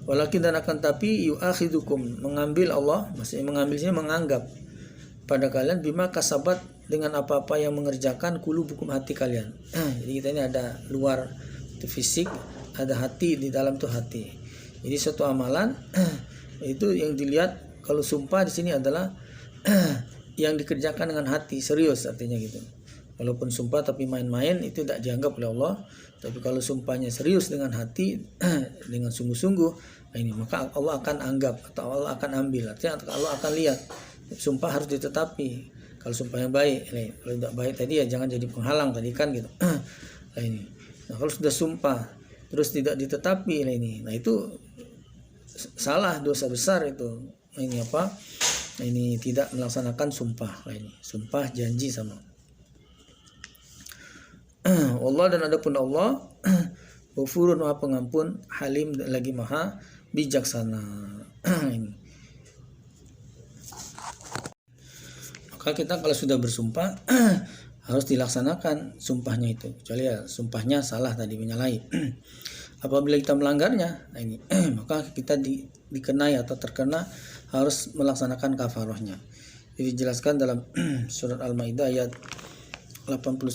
Walakin dan akan tapi yu'akhidukum mengambil Allah, maksudnya mengambil sini menganggap pada kalian bima kasabat dengan apa-apa yang mengerjakan kulubukum hati kalian. Jadi kita ini ada luar itu fisik, ada hati, di dalam tuh hati. Jadi suatu amalan itu yang dilihat kalau sumpah di sini adalah yang dikerjakan dengan hati, serius artinya gitu. Walaupun sumpah tapi main-main itu tidak dianggap oleh Allah. Tapi kalau sumpahnya serius dengan hati, dengan sungguh-sungguh, nah ini maka Allah akan anggap atau Allah akan ambil. Artinya Allah akan lihat. Sumpah harus ditetapi. Kalau sumpahnya baik, kalau tidak baik tadi ya jangan jadi penghalang tadi kan gitu. Nah ini. Nah kalau sudah sumpah terus tidak ditetapi nah itu salah, dosa besar itu. Nah, ini apa? Nah, ini tidak melaksanakan sumpah. Nah, ini sumpah janji sama Allah dan adapun Allah Ghafurun Maha Pengampun, Halim lagi Maha bijaksana. Ini. Maka kita kalau sudah bersumpah harus dilaksanakan sumpahnya itu. Kecuali ya sumpahnya salah tadi, menyalahi. Apabila kita melanggarnya, nah ini maka kita dikenai atau terkena harus melaksanakan kafarahnya. Jadi dijelaskan dalam surat Al-Maidah ayat 89.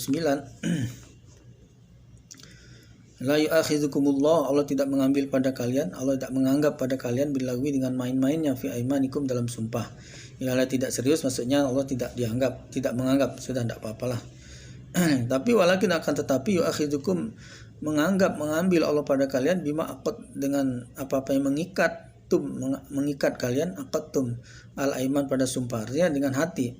La yu'akhidukumullah, Allah tidak mengambil pada kalian, Allah tidak menganggap pada kalian bilawi dengan main-mainnya fi aimanikum dalam sumpah. Bila tidak serius maksudnya Allah tidak dianggap, tidak menganggap, sudah tidak apa-apalah. Tapi walakin akan tetapi yu'akhidukum mengambil Allah pada kalian bima aqad dengan apa-apa yang mengikat kalian aqadtum al aiman pada sumpah, artinya dengan hati.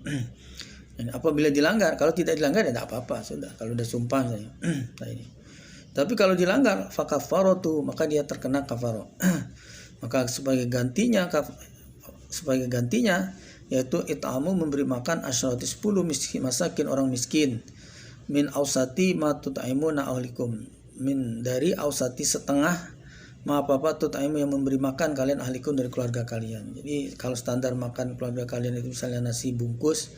Apabila dilanggar, kalau tidak dilanggar ya tidak apa-apa, sudah kalau sudah sumpah saya. Nah ini. Tapi kalau dilanggar fakafaratu maka dia terkena kafarah. Maka sebagai gantinya yaitu it'amu memberi makan asyrati 10 miskin masakin orang miskin min ausati ma tut'imuna ahlikum, min dari ausati setengah ma apa tut'imu yang memberi makan kalian ahlikum dari keluarga kalian. Jadi kalau standar makan keluarga kalian itu misalnya nasi bungkus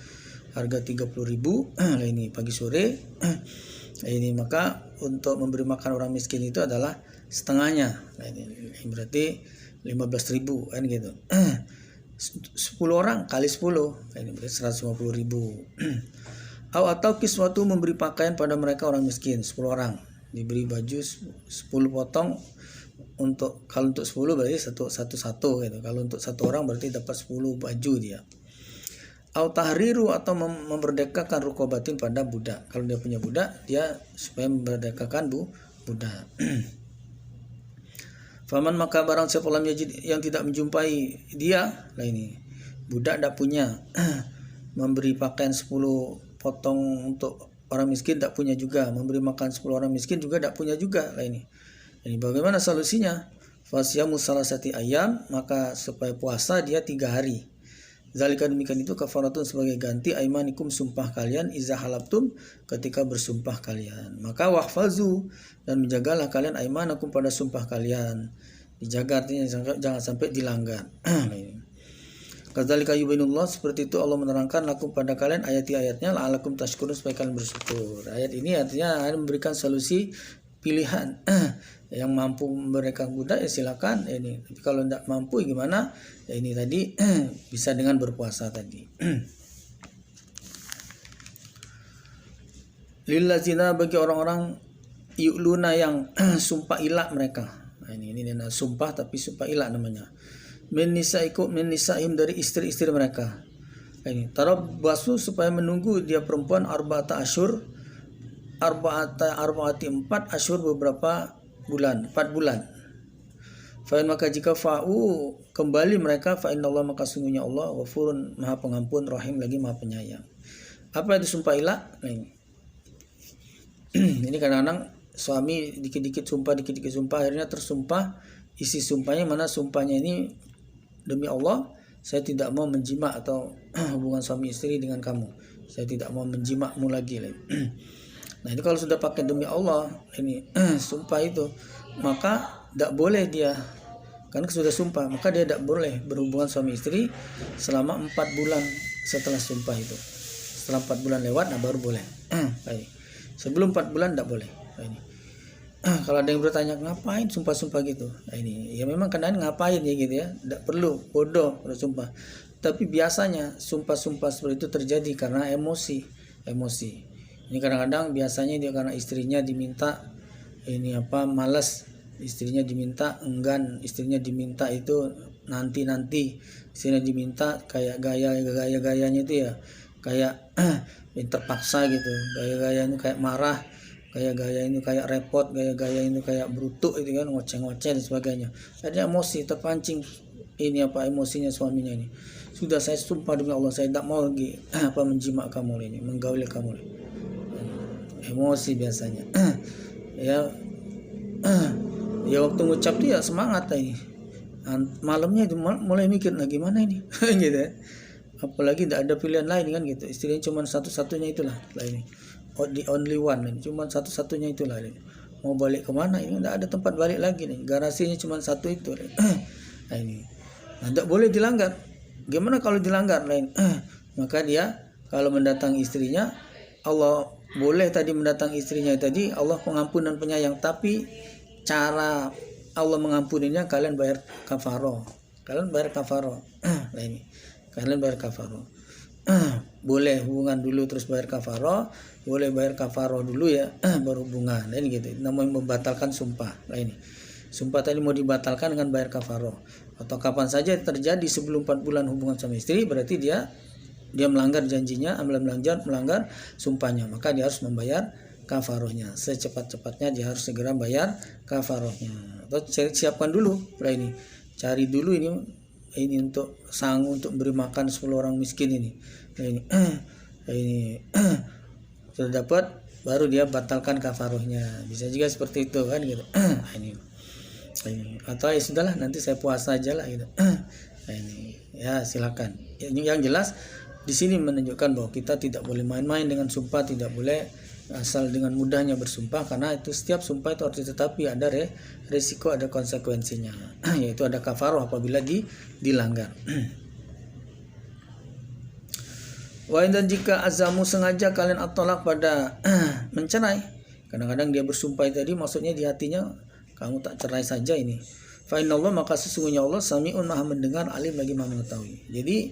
harga 30.000 ini pagi sore. Ini maka untuk memberi makan orang miskin itu adalah setengahnya. Ini berarti 15.000 kan gitu. 10 orang kali 10 ini berarti 150.000. Atau kiswatu memberi pakaian pada mereka orang miskin 10 orang, diberi baju 10 potong. Kalau untuk 10 berarti satu gitu. Kalau untuk satu orang berarti dapat 10 baju dia. Tahriru atau memerdekakan rukobatin pada budak. Kalau dia punya budak, dia supaya memerdekakan budak. Faman maka barang siapa yang tidak menjumpai dia, lah ini budak tidak punya, memberi pakaian 10 potong untuk orang miskin tidak punya juga, memberi makan 10 orang miskin juga tidak punya juga, lah ini. Ini bagaimana solusinya? Fasyamu salasati ayam, maka supaya puasa dia 3 hari. Zalika demikian itu kafaratun sebagai ganti aimanikum sumpah kalian iza halabtum ketika bersumpah kalian. Maka wahfazu dan menjagalah kalian aimanakum pada sumpah kalian. Dijaga artinya jangan sampai dilanggar. Kadzalika yubainullah, seperti itu Allah menerangkan lakum pada kalian ayat-ayatnya la'alakum tashkurun supaya kalian bersyukur. Ayat ini artinya memberikan solusi pilihan. Yang mampu memberikan budak ya silakan ini. Tapi kalau tidak mampu gimana? Ya ini tadi bisa dengan berpuasa tadi. Lillazina bagi orang-orang yu'luna yang sumpah ilah mereka. Nah, ini sumpah tapi sumpah ilah namanya. Min nisaim dari istri-istri mereka. Nah, ini tarabbasu supaya menunggu dia perempuan arba'ati 4 asyur beberapa bulan, 4 bulan. Fa'in maka jika fa'u kembali mereka fa'inallah maka sungguhnya Allah ghafurun maha pengampun rahim lagi maha penyayang. Apa itu sumpah ilah? Nah, ini kadang-kadang suami dikit-dikit sumpah akhirnya tersumpah. Isi sumpahnya mana sumpahnya ini demi Allah saya tidak mau menjima atau hubungan suami istri dengan kamu. Saya tidak mau menjimakmu lagi. Nah itu kalau sudah pakai demi Allah ini sumpah itu, maka tidak boleh dia, karena sudah sumpah maka dia tidak boleh berhubungan suami istri selama 4 bulan setelah sumpah itu. Setelah 4 bulan lewat, nah baru boleh. Sebelum 4 bulan tidak boleh. Kalau ada yang bertanya ngapain sumpah-sumpah gitu, nah ini ya memang kadang ngapain ya gitu ya, tidak perlu, bodoh kalau sumpah. Tapi biasanya sumpah-sumpah seperti itu terjadi karena emosi. Ini kadang-kadang biasanya dia karena istrinya diminta ini malas, istrinya diminta enggan, istrinya diminta itu nanti, istrinya diminta kayak gayanya itu ya kayak terpaksa gitu, gaya-gayanya kayak marah, gaya-gaya ini kayak repot, gaya-gaya ini kayak brutuk itu kan, ngoceh-ngoceh dan sebagainya. Ada emosi terpancing ini emosinya suaminya ini. Sudah saya sumpah demi Allah saya tidak mau lagi menjimak kamu ini, menggauli kamu ini. Emosi biasanya. ya waktu ngucap dia semangat ini. Malamnya itu mulai mikir nah gimana ini gitu ya. Apalagi tidak ada pilihan lain kan gitu. Istrinya cuma satu-satunya itulah ini. The only one ini. Cuma satu-satunya itulah ini. Mau balik kemana ini tidak ada tempat balik lagi nih. Garasinya cuma satu itu. Nah ini. Nah, tidak boleh dilanggar. Gimana kalau dilanggar lain? Maka dia kalau mendatangi istrinya, Allah boleh tadi mendatangi istrinya tadi, Allah pengampun dan penyayang, tapi cara Allah mengampuninya kalian bayar kafaroh. Nah ini. Kalian bayar kafaroh. Boleh hubungan dulu terus bayar kafaroh, boleh bayar kafaroh dulu ya baru hubungan. Nah, ini gitu. Namanya membatalkan sumpah. Nah ini. Sumpah tadi mau dibatalkan dengan bayar kafaroh. Atau kapan saja terjadi sebelum 4 bulan hubungan suami istri, berarti dia melanggar janjinya, melanggar sumpahnya, maka dia harus membayar kafarohnya. Secepat-cepatnya dia harus segera bayar kafarohnya. Atau siapkan dulu ini. Cari dulu ini untuk sanggup untuk beri makan 10 orang miskin ini. Ini sudah dapat baru dia batalkan kafarohnya. Bisa juga seperti itu kan gitu. Ini. Atau ya sudahlah nanti saya puasa aja lah gitu. Ini ya silakan. Ini yang jelas di sini menunjukkan bahwa kita tidak boleh main-main dengan sumpah, tidak boleh asal dengan mudahnya bersumpah, karena itu setiap sumpah itu harus ditetapi ada resiko, ada konsekuensinya, yaitu ada kafaroh apabila dilanggar. Wa dan jika azamu sengaja kalian at-talaq pada mencerai, kadang-kadang dia bersumpah tadi maksudnya di hatinya kamu tak cerai saja ini. Fa innallaha, maka sesungguhnya Allah sami'un, maha mendengar, alim, lagi maha mengetahui. Jadi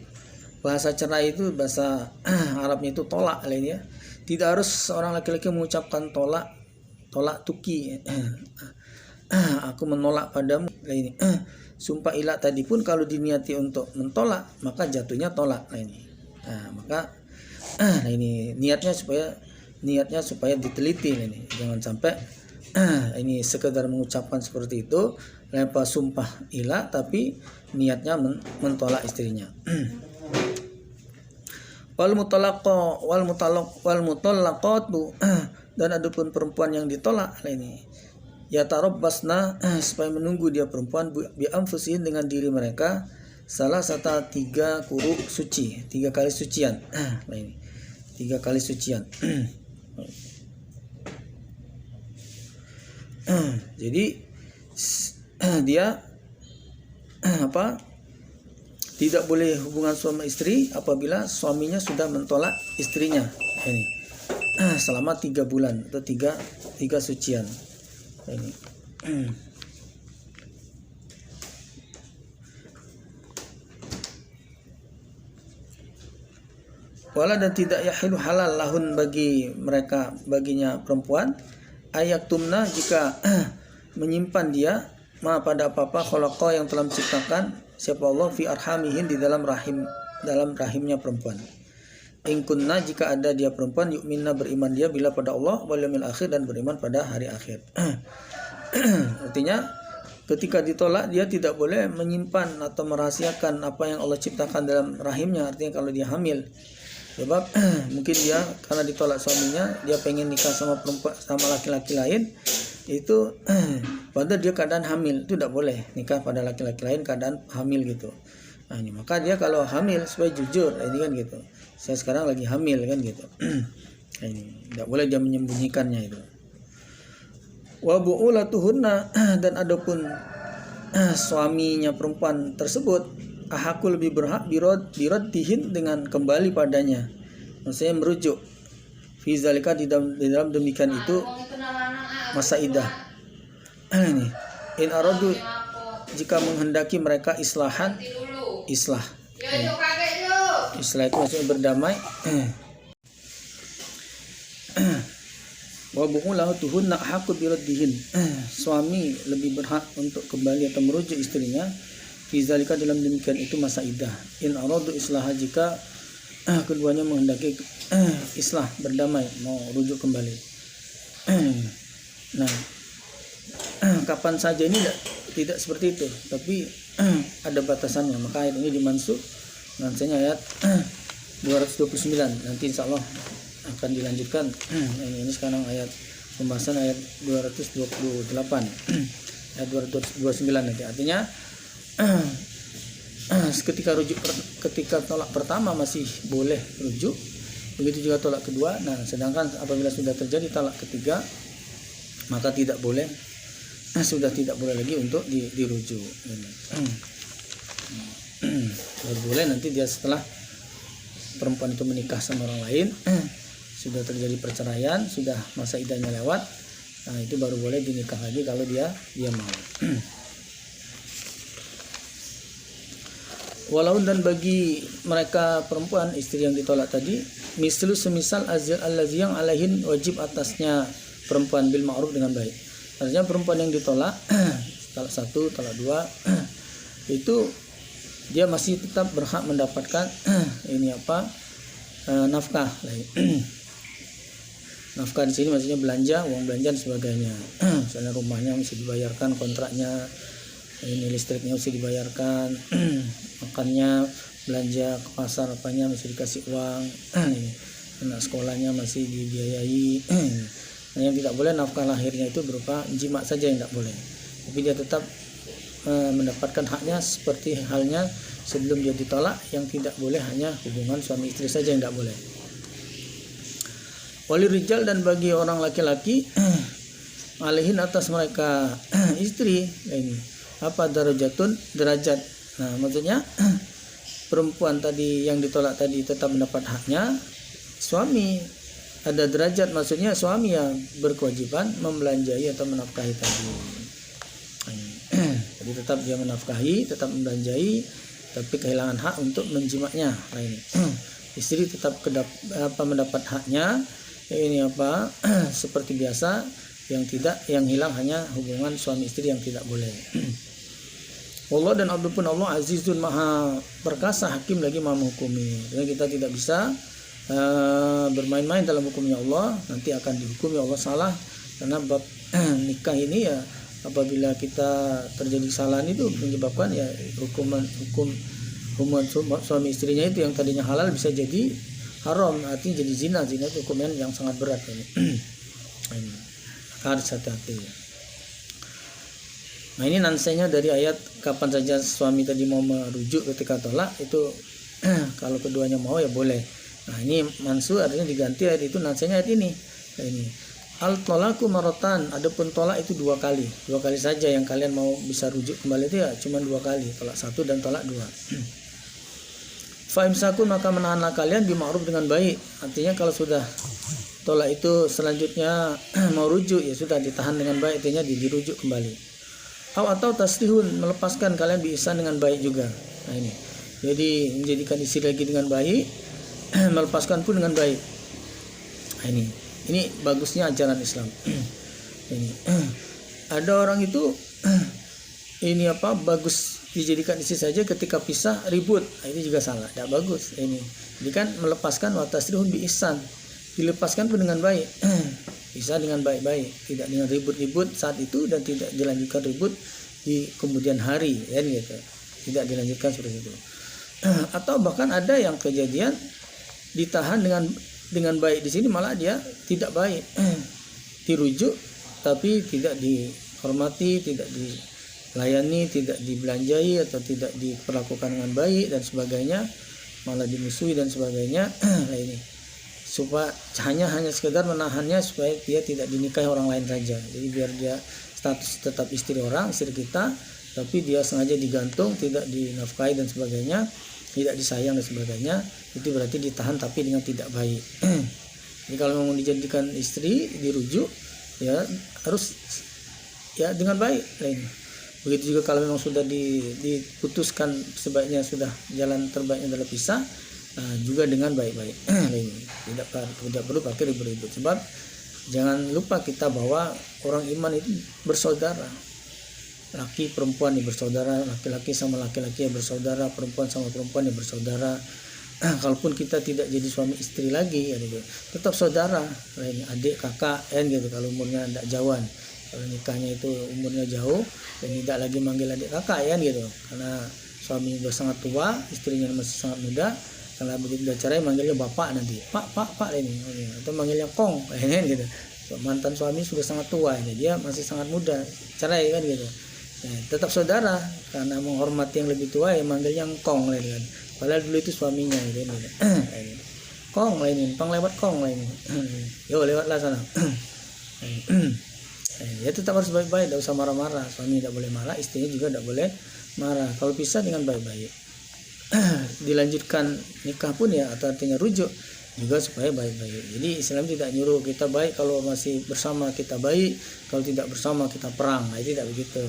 bahasa cerai itu bahasa Arabnya itu tolak lain ya. Tidak harus seorang laki-laki mengucapkan tolak tuki. Aku menolak padamu ini. Sumpah ilah tadi pun kalau diniati untuk mentolak maka jatuhnya tolak. Nah ini. Maka ini niatnya supaya diteliti ini. Jangan sampai ini sekedar mengucapkan seperti itu, lempar sumpah ilah tapi niatnya mentolak istrinya. Wal mutallaqatu dan adapun perempuan yang ditolak ini ya tarabbasna supaya menunggu dia perempuan bi anfusihin dengan diri mereka salah satu 3 kuru suci, 3 kali sucian. Nah ini 3 kali sucian. Jadi dia tidak boleh hubungan suami istri apabila suaminya sudah mentolak istrinya ini selama 3 bulan atau 3 sucian ini. Wala dan tidak yahilu halal lahun baginya perempuan ayaktumna jika menyimpan dia pada apa-apa khalaqa yang telah menciptakan siapa Allah fi arhamihin di dalam rahimnya perempuan. In kunna jika ada dia perempuan yu'minna beriman dia bila pada Allah wal yaumil akhir dan beriman pada hari akhir. Artinya ketika ditolak dia tidak boleh menyimpan atau merahasiakan apa yang Allah ciptakan dalam rahimnya. Artinya kalau dia hamil, sebab mungkin dia karena ditolak suaminya dia pengen nikah sama perempuan sama laki-laki lain, itu padahal dia keadaan hamil, itu tidak boleh nikah pada laki-laki lain keadaan hamil gitu. Nah ini maka dia kalau hamil supaya jujur ini kan gitu, saya sekarang lagi hamil kan gitu. Nah, ini tidak boleh dia menyembunyikannya itu. Wa bu'ulatuhunna dan adapun suaminya perempuan tersebut ahakul lebih berhak biraddihin dengan kembali padanya, maksudnya merujuk fi zalika di dalam demikian itu masa iddah. Ini in aradu jika menghendaki mereka islah islah itu maksudnya berdamai. Wa bu'ulatuhunna ahakul biraddihin, suami lebih berhak untuk kembali atau merujuk istrinya fi zalika dalam demikian itu masa iddah. In aradu islah jika keduanya menghendaki islah berdamai mau rujuk kembali. Nah kapan saja ini tidak seperti itu, tapi ada batasannya, maka ayat ini dimansukh nantinya ayat 229 nanti insyaallah akan dilanjutkan. Ini sekarang ayat pembahasan ayat 228 ayat 229 nanti. Artinya ketika tolak pertama masih boleh rujuk, begitu juga tolak kedua. Nah sedangkan apabila sudah terjadi talak ketiga maka sudah tidak boleh lagi untuk dirujuk. Baru boleh nanti dia setelah perempuan itu menikah sama orang lain, sudah terjadi perceraian, sudah masa iddahnya lewat, nah itu baru boleh dinikah lagi kalau dia mau. Walau dan bagi mereka perempuan istri yang ditolak tadi mislu semisal azil allazi yang alaihin wajib atasnya perempuan bil ma'ruf dengan baik. Artinya perempuan yang ditolak talak 1, talak 2 itu dia masih tetap berhak mendapatkan nafkah. Nafkah di sini maksudnya belanja, uang belanja dan sebagainya. Misalnya rumahnya mesti dibayarkan, kontraknya, ini listriknya mesti dibayarkan, makannya, belanja ke pasar apanya mesti dikasih uang, anak sekolahnya masih dibiayai. Nah, yang tidak boleh nafkah lahirnya itu berupa jima saja yang tidak boleh, tapi dia tetap mendapatkan haknya seperti halnya sebelum dia ditolak. Yang tidak boleh hanya hubungan suami istri saja yang tidak boleh. Wali rijal dan bagi orang laki-laki alihin atas mereka istri ini derajat. Nah maksudnya perempuan tadi yang ditolak tadi tetap mendapat haknya, suami ada derajat, maksudnya suami yang berkewajiban membelanjai atau menafkahi tadi. Jadi tetap dia menafkahi, tetap membelanjai, tapi kehilangan hak untuk menjimaknya. Istri tetap mendapat haknya, ini seperti biasa, yang hilang hanya hubungan suami istri yang tidak boleh. Allah dan adapun Allah Azizun Maha Perkasa, Hakim lagi Maha menghukumi. Jadi kita tidak bisa bermain-main dalam hukumnya Allah, nanti akan dihukumi Allah salah, karena bab nikah ini ya apabila kita terjadi kesalahan itu menyebabkan ya hukuman suami istrinya itu yang tadinya halal bisa jadi haram, artinya jadi zina itu hukuman yang sangat berat ini. Harus hati-hati. Nah ini nansenya dari ayat kapan saja suami tadi mau merujuk ketika tolak itu kalau keduanya mau ya boleh. Nah ini mansu artinya diganti ayat itu, nansenya ayat ini. Nah, ini al tolaku marotan, adapun tolak itu dua kali saja yang kalian mau bisa rujuk kembali itu ya cuma 2 kali, tolak 1 dan tolak 2. Fa imsakun, maka menahanlah kalian bima'ruf dengan baik. Artinya kalau sudah tolak itu selanjutnya mau rujuk ya sudah ditahan dengan baik, artinya dirujuk kembali. Atau tasrihun, melepaskan kalian bisa dengan baik juga. Nah ini jadi menjadikan istri lagi dengan baik, melepaskan pun dengan baik. Nah, ini bagusnya ajaran Islam. Ini ada orang itu ini bagus dijadikan istri saja, ketika pisah ribut. Nah, ini juga salah, tidak bagus. Ini jadi kan melepaskan wa tasrihun bi ihsan, dilepaskan pun dengan baik. Bisa dengan baik-baik, tidak dengan ribut-ribut saat itu dan tidak dilanjutkan ribut di kemudian hari, ya gitu. Tidak dilanjutkan seperti itu. Atau bahkan ada yang kejadian ditahan dengan baik di sini malah dia tidak baik. Dirujuk tapi tidak dihormati, tidak dilayani, tidak dibelanjai atau tidak diperlakukan dengan baik dan sebagainya, malah dimusuhi dan sebagainya. Nah ini supaya hanya sekedar menahannya supaya dia tidak dinikahi orang lain saja. Jadi biar dia status tetap istri kita, tapi dia sengaja digantung, tidak dinafkahi dan sebagainya, tidak disayang dan sebagainya, itu berarti ditahan tapi dengan tidak baik. Jadi kalau mau dijadikan istri dirujuk ya harus ya dengan baik. Begitu juga kalau memang sudah diputuskan sebaiknya sudah jalan terbaiknya adalah pisah, juga dengan baik-baik. Tidak perlu pakai ribut-ribut, sebab jangan lupa kita bahwa orang iman itu bersaudara. Laki perempuan yang bersaudara, laki-laki sama laki-laki yang bersaudara, perempuan sama perempuan yang bersaudara. Kalaupun kita tidak jadi suami istri lagi ya, tetap saudara, adik kakak gitu. Kalau umurnya tidak jauhan, kalau nikahnya itu umurnya jauh dan tidak lagi manggil adik kakak gitu, karena suami sudah sangat tua, istrinya masih sangat muda. Kalau begitu udah cerai manggilnya bapak, nanti pak ini, atau manggilnya kong gitu. Mantan suami sudah sangat tua, dia masih sangat muda, cerai kan gitu. Tetap saudara, karena menghormati yang lebih tua ya manggilnya kong kan. Padahal dulu itu suaminya gitu. Kong pang lewat kong yo lewatlah sana. Ya tetap harus baik-baik, tidak usah marah-marah. Suami tidak boleh marah, istrinya juga tidak boleh marah. Kalau pisah dengan baik-baik. Dilanjutkan nikah pun ya, atau artinya rujuk juga supaya baik-baik. Jadi Islam tidak nyuruh kita baik kalau masih bersama kita baik, kalau tidak bersama kita perang. Nah, tidak begitu.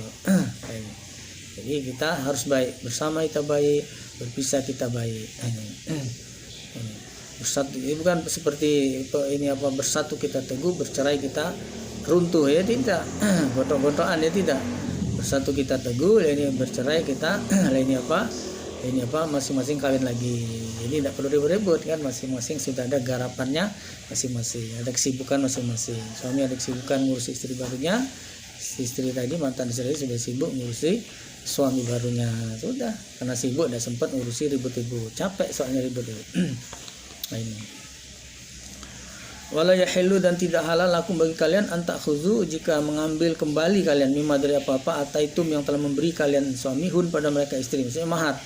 Jadi kita harus baik, bersama kita baik, berpisah kita baik. Bersatu ini bukan seperti ini bersatu kita teguh, bercerai kita runtuh ya tidak. Gontok-gontokan ya tidak. Bersatu kita teguh, ini bercerai kita ini masing-masing kawin lagi. Jadi tidak perlu ribut-ribut kan, masing-masing sudah ada garapannya masing-masing, ada kesibukan masing-masing. Suami ada kesibukan ngurusi istri barunya, istri tadi mantan istri sudah sibuk ngurusi suami barunya, sudah karena sibuk tidak sempat ngurusi ribut-ribut, capek soalnya ribut-ribut. Nah ini wala yahillu, dan tidak halal lakum bagi kalian antakhuzu, jika mengambil kembali kalian mimma dari apa-apa ataitum yang telah memberi kalian suami hun pada mereka istri, misalnya mahar.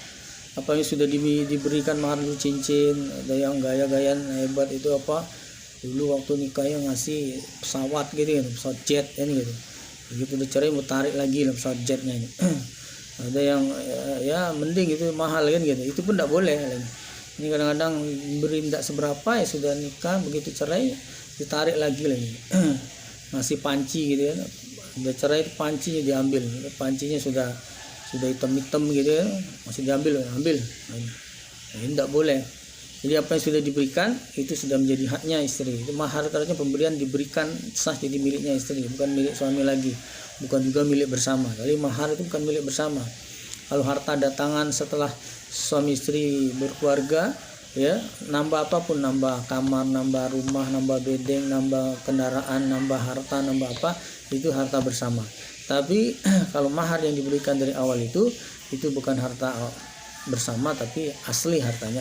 Apa yang sudah diberikan mahar dulu, cincin, ada yang gaya-gayaan hebat itu dulu waktu nikah yang ngasih pesawat gitu kan, pesawat jet ini gitu. Begitu dicerai mau tarik lagi lah pesawat jetnya ini. Ada yang ya mending itu mahal kan gitu, itu pun tidak boleh. Ini kadang-kadang beri tidak seberapa ya sudah nikah, begitu cerai ditarik lagi lagi. Masih panci gitu ya, udah cerai pancinya diambil, pancinya sudah hitam-hitam gitu ya, masih diambil, ambil. Nah, ini tidak boleh. Jadi apa yang sudah diberikan itu sudah menjadi haknya istri. Itu mahar karena pemberian diberikan sah jadi miliknya istri, bukan milik suami lagi, bukan juga milik bersama. Jadi mahar itu bukan milik bersama. Kalau harta datangan setelah suami istri berkeluarga, ya nambah apapun, nambah kamar, nambah rumah, nambah bedeng, nambah kendaraan, nambah harta, nambah apa, itu harta bersama. Tapi kalau mahar yang diberikan dari awal itu bukan harta bersama, tapi asli hartanya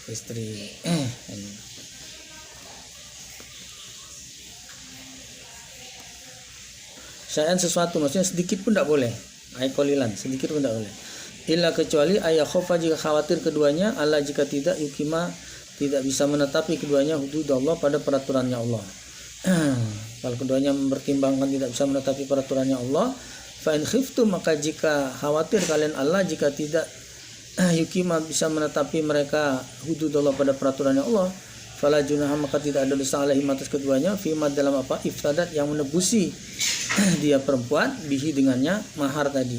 istri. Syai'an sesuatu, maksudnya sedikit pun tidak boleh. Aikolilan, sedikit pun tidak boleh. Illa kecuali ayah khofa, jika khawatir keduanya, Allah jika tidak yukima, tidak bisa menetapi keduanya hudud Allah pada peraturannya Allah. Kalau keduanya mempertimbangkan tidak bisa menetapi peraturannya Allah, fa in khiftum, maka jika khawatir kalian Allah jika tidak yukima bisa menetapi mereka hudud Allah pada peraturannya Allah, fala junaha, maka tidak ada dosa alaihim atas keduanya, fima dalam apa iftadat, yang menebusi dia perempuan bihi dengannya mahar tadi.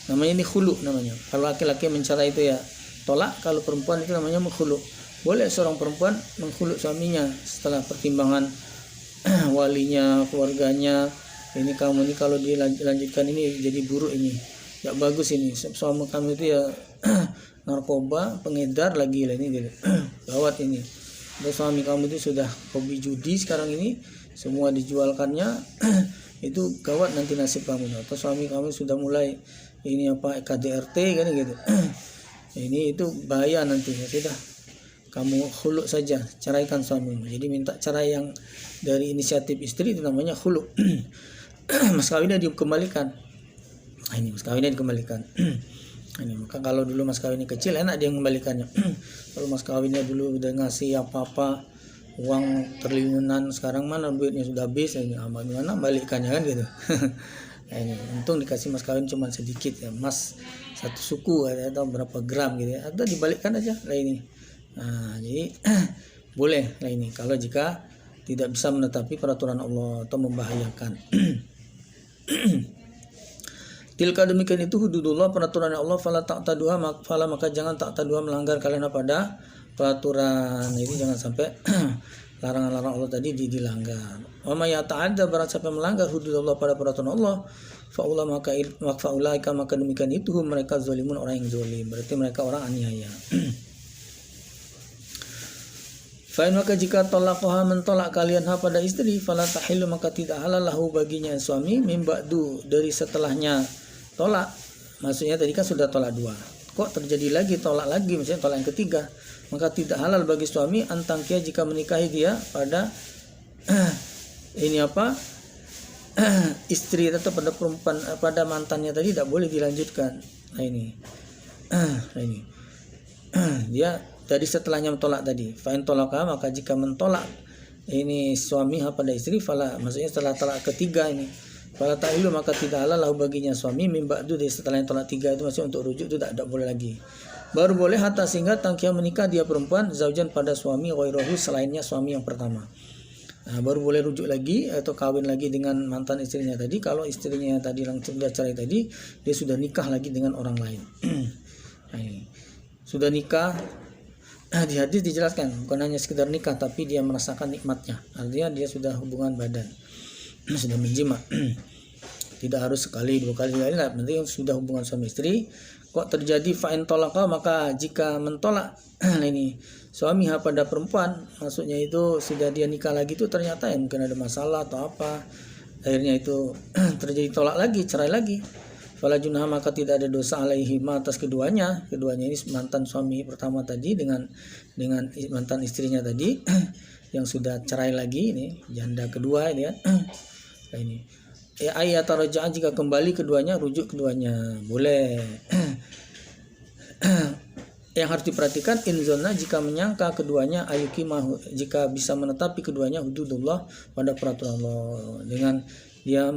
Namanya ini khulu namanya. Kalau laki-laki mencerai itu ya tolak, kalau perempuan itu namanya menghulu. Boleh seorang perempuan menghulu suaminya setelah pertimbangan walinya, keluarganya. Ini kamu ini kalau dilanjutkan ini jadi buruk, ini nggak bagus, ini suami kamu itu ya narkoba, pengedar lagi lah, ini gitu. Gawat ini. Dan suami kamu itu sudah hobi judi sekarang ini, semua dijualkannya. Itu gawat nanti nasib kamu. Atau suami kamu sudah mulai ini apa KDRT kan gitu. Ini itu bahaya nanti. Ya sudah, kamu khulu saja, ceraikan suamimu. Jadi minta cerai yang dari inisiatif istri itu namanya khulu. Mas kawinnya dikembalikan. Nah, ini mas kawinnya dikembalikan. Ini maka kalau dulu mas kawinnya kecil enak dia mengembalikannya. Kalau mas kawinnya dulu udah ngasih apa-apa, uang triliunan, sekarang mana duitnya sudah habis, mana balikannya kan gitu. Nah, ini untung dikasih mas kawin cuma sedikit ya, emas satu suku atau berapa gram gitu ya, atau dibalikkan aja lah ini. Nah, jadi boleh lah ini kalau jika tidak bisa menetapi peraturan Allah atau membahayakan. Tilka, demikian itu hududullah, peraturan Allah, fala ta'taduha, maka jangan ta'taduha, melanggar kalian pada peraturan. Jadi jangan sampai larangan-larangan Allah tadi dilanggar. Wa may yata'adda, barang siapa melanggar hududullah pada peraturan Allah, faulaika, maka demikian itu mereka zalimun, orang yang zalim, berarti mereka orang aniaya. Fa'in, maka jika tolaqoha, mentolak kalian pada istri, fala tahillu, maka tidak halal lahu baginya suami, min ba'du, dari setelahnya tolak. Maksudnya tadi kan sudah tolak dua, kok terjadi lagi tolak lagi, misalnya tolak yang ketiga, maka tidak halal bagi suami antangkia, jika menikahi dia pada ini apa istri atau pada perempuan, pada mantannya tadi tidak boleh dilanjutkan. Nah ini dia dari setelahnya mentolak tadi. Fa'in tolaka, maka jika mentolak ini suami pada istri, fala, maksudnya setelah tolak ketiga ini, fala ta'ilu, maka tidak halal lahu baginya suami, min ba'du, dari setelah yang tolak tiga itu, maksudnya untuk rujuk itu tidak boleh lagi. Baru boleh hatta sehingga tangkia menikah dia perempuan zaujan pada suami ghairahu, selainnya suami yang pertama. Nah, baru boleh rujuk lagi atau kawin lagi dengan mantan istrinya tadi, kalau istrinya tadi langsung sudah cerai tadi, dia sudah nikah lagi dengan orang lain. Nah, ini sudah nikah. Di hadis dijelaskan bukan hanya sekedar nikah, tapi dia merasakan nikmatnya, artinya dia sudah hubungan badan, sudah menjima. Tidak harus sekali dua kali, penting sudah hubungan suami istri. Kok terjadi fa'in tolaka, maka jika mentolak ini suami pada perempuan, maksudnya itu sudah dia nikah lagi itu ternyata ya mungkin ada masalah atau apa, akhirnya itu terjadi tolak lagi, cerai lagi. Fala junah, maka tidak ada dosa alaihi atas keduanya ini mantan suami pertama tadi dengan mantan istrinya tadi yang sudah cerai lagi, ini janda kedua ini ya. Nah, ini ya ayat tarja'ah, jika kembali keduanya, rujuk keduanya boleh. yang harus diperhatikan inzona jika menyangka keduanya ayukimahu, jika bisa menetapi keduanya hududullah pada peraturan Allah, dengan dia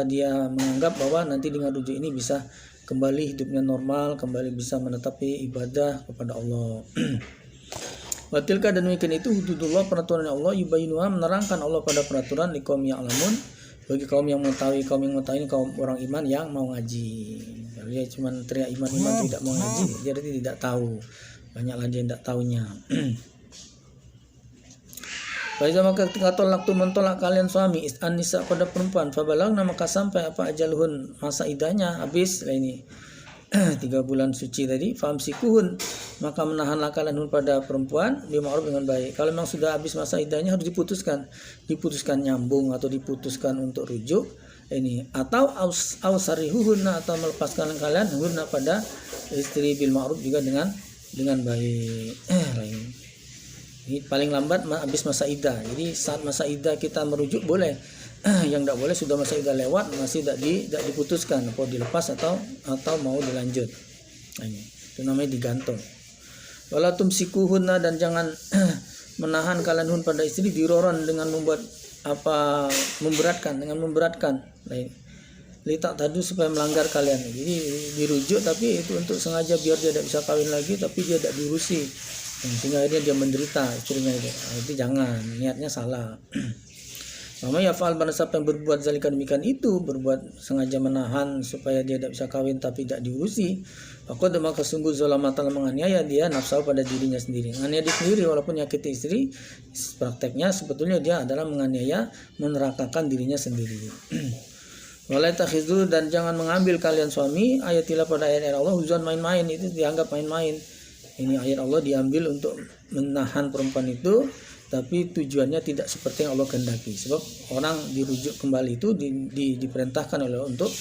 dia menganggap bahwa nanti dengan rujuk ini bisa kembali hidupnya normal, kembali bisa menetapi ibadah kepada Allah. Watilka dan demikian itu hududullah, peraturan Allah, yubayinuha, menerangkan Allah pada peraturan liqaum ya'lamun, bagi kaum yang mengetahui. Kaum yang mengetahui ini kaum orang iman yang mau ngaji. Kalau dia cuma teriak iman tidak mau ngaji, dia berarti tidak tahu. Banyaklah dia tidak tahunya. Faiza maka ketika tolak tu mentolak kalian suami an-nisa pada perempuan, fabalagna maka sampai apa ajaluhun, masa idahnya habis lah ini 3 bulan suci tadi, famsikuhun maka menahanlah kalian pada perempuan bima'ruf dengan baik. Kalau memang sudah habis masa idahnya harus diputuskan nyambung atau diputuskan untuk rujuk ini, atau ausarihuhunna, atau melepaskan kalian hunna pada istri bil ma'ruf juga dengan baik. Ini paling lambat habis masa iddah. Jadi saat masa iddah kita merujuk boleh. Yang tidak boleh sudah masa iddah lewat masih tidak diputuskan apa dilepas atau mau dilanjut. Nah, ini itu namanya digantung. Wala tumsikuhunna, dan jangan menahan kalian hun pada istri diroron dengan memberatkan. Litak tadu supaya melanggar kalian. Jadi dirujuk tapi itu untuk sengaja biar dia tidak bisa kawin lagi, tapi dia tidak diurusi. Sehingga akhirnya dia menderita istrinya itu. Itu jangan, niatnya salah. Mama ya fa'al, pada siapa yang berbuat zalika demikian itu, berbuat sengaja menahan supaya dia tidak bisa kawin tapi tidak diurusi, maka sungguh zalama telah menganiaya dia nafsu pada dirinya sendiri. Menganiaya diri sendiri walaupun nyakiti istri, prakteknya sebetulnya dia adalah menganiaya, menerakakan dirinya sendiri. Walai takhidhu, dan jangan mengambil kalian suami ayatilah pada ayat Allah huzan, main-main. Itu dianggap main-main. Ini ayat Allah diambil untuk menahan perempuan itu, tapi tujuannya tidak seperti yang Allah kehendaki. Sebab orang dirujuk kembali itu diperintahkan oleh Allah untuk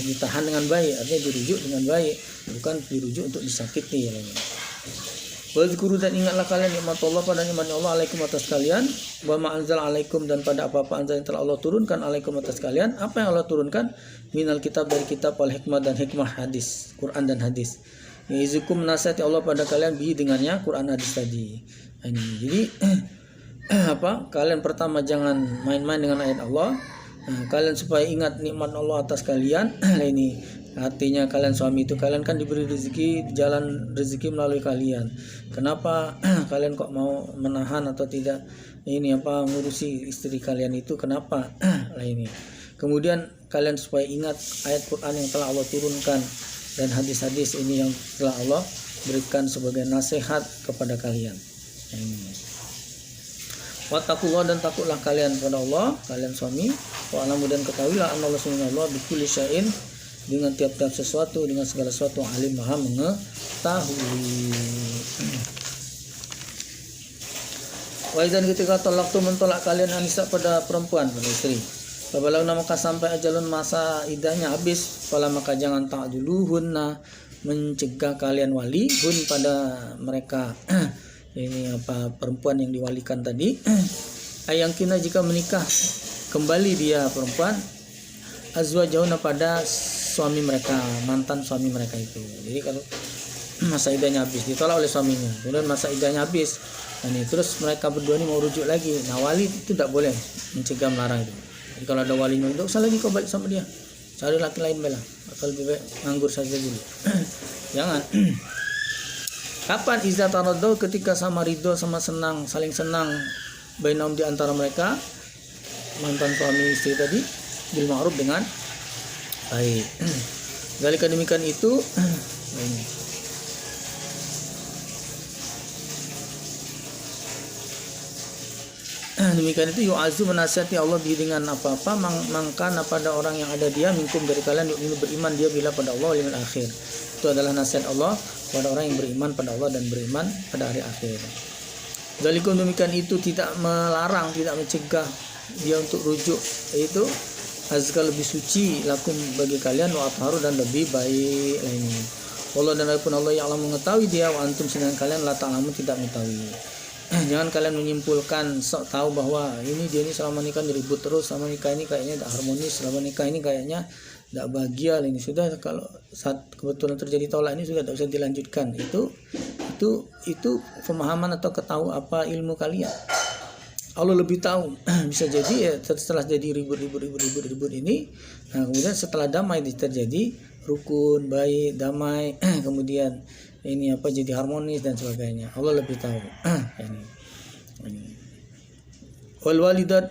ditahan dengan baik, artinya dirujuk dengan baik, bukan dirujuk untuk disakiti. Wazkuru, dan ingatlah kalian nikmat Allah, pada nikmatnya Allah alaikum atas kalian, wa ma anzal alaikum, dan pada apa-apa anzal yang telah Allah turunkan alaikum atas kalian. Apa yang Allah turunkan? Minal kitab, dari kitab, wal hikmah, dan hikmah hadis, Quran dan hadis. Yizukum, menasihati Allah pada kalian bihi, dengannya Quran hadis tadi. Ini jadi kalian pertama jangan main-main dengan ayat Allah. Kalian supaya ingat nikmat Allah atas kalian. Ini artinya kalian suami itu, kalian kan diberi rezeki, jalan rezeki melalui kalian. Kenapa kalian kok mau menahan atau tidak ngurusi istri kalian itu? Kenapa? Ini kemudian kalian supaya ingat ayat Quran yang telah Allah turunkan dan hadis-hadis ini yang telah Allah berikan sebagai nasihat kepada kalian. Wattaqullah, dan takutlah kalian pada Allah, kalian suami. Wa alamu, dan ketahuilah Allah subhanahu bikulli syai'in, dengan tiap-tiap sesuatu, dengan segala sesuatu alim, maha mengetahui. Wa idzan, ketika talaqtu mentolak kalian anisa pada perempuan, pada istri, fabalagna, maka sampai ajalun, masa idahnya habis, fala maka jangan ta'duluhunna, mencegah kalian wali hun pada mereka. Ini perempuan yang diwalikan tadi, ayangkina, jika menikah kembali dia perempuan, azwajahuna, pada suami mereka, mantan suami mereka itu. Jadi kalau masa idahnya habis, ditolak oleh suaminya, kemudian masa idahnya habis, terus mereka berdua ini mau rujuk lagi, nah wali itu tidak boleh mencegah, melarang itu. Jadi kalau ada walinya, tidak usah lagi kau balik sama dia, cari laki lain bela, atau lebih baik nganggur saja dulu. Jangan. Kapan iza taradau, ketika sama ridho, sama senang, saling senang, bainahum, di antara mereka, mantan suami istri tadi, bil ma'ruf, dengan baik. Zalika, demikian itu. Demikian itu yu'azu, menasihati Allah dengan apa-apa, mangkana, pada orang yang ada dia, minkum, dari kalian, yu'minu, beriman dia bila pada Allah wal yaumil akhir. Itu adalah nasihat Allah pada orang yang beriman pada Allah dan beriman pada hari akhir. Zalikum, demikian itu tidak melarang, tidak mencegah dia untuk rujuk, yaitu azka, lebih suci, lakum, bagi kalian, wa atharu, dan lebih baik lainnya. Allah, dan adapun Allah yang Allah mengetahui dia, wa antum, sedangkan kalian la ta'lamun, tidak mengetahui. Jangan kalian menyimpulkan sok tahu bahwa dia ini selama nikah ribut terus, selama nikah ini kayaknya tidak harmonis, selama nikah ini kayaknya tidak bahagia. Ini sudah, kalau saat kebetulan terjadi tolak ini sudah tidak bisa dilanjutkan. Itu pemahaman atau ketahui apa ilmu kalian. Allah lebih tahu. Bisa jadi ya setelah jadi ribut ini, nah kemudian setelah damai terjadi rukun, baik, damai, kemudian jadi harmonis dan sebagainya. Allah lebih tahu. Ini. Wal walidat,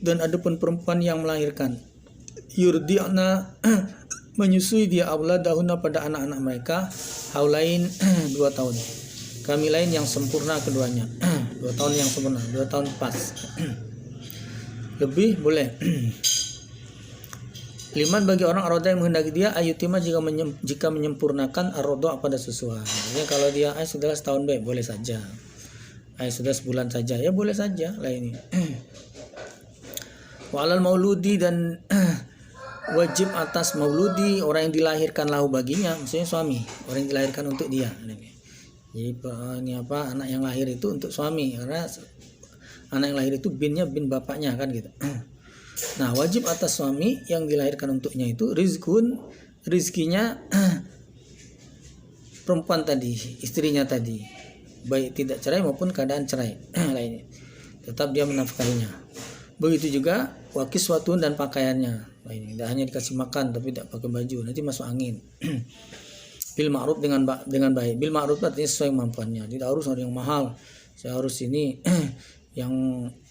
dan adapun perempuan yang melahirkan, yurdi'na menyusui dia auladahunna pada anak-anak mereka, haulain 2 tahun. Kami lain yang sempurna keduanya. 2 tahun yang sempurna, 2 tahun pas. Lebih boleh. 5 bagi orang aroda yang menghendaki dia ayutima jika menyempurnakan arodo pada sesuatu. Jadi kalau dia sudah setahun baik boleh saja. Sudah sebulan saja ya boleh saja lah ini. Walal mauludi, dan wajib atas mauludi orang yang dilahirkan lahu baginya, maksudnya suami, orang yang dilahirkan untuk dia. Jadi anak yang lahir itu untuk suami, karena anak yang lahir itu bin bapaknya kan gitu. Nah, wajib atas suami yang dilahirkan untuknya itu rizkinya perempuan tadi, istrinya tadi, baik tidak cerai maupun keadaan cerai lainnya, tetap dia menafkahinya. Begitu juga wakiswatun, dan pakaiannya. Ini tidak hanya dikasih makan tapi tidak pakai baju, nanti masuk angin. Bil ma'ruf, dengan baik. Bil ma'ruf artinya sesuai kemampuannya. Tidak harus yang mahal. Saya harus ini yang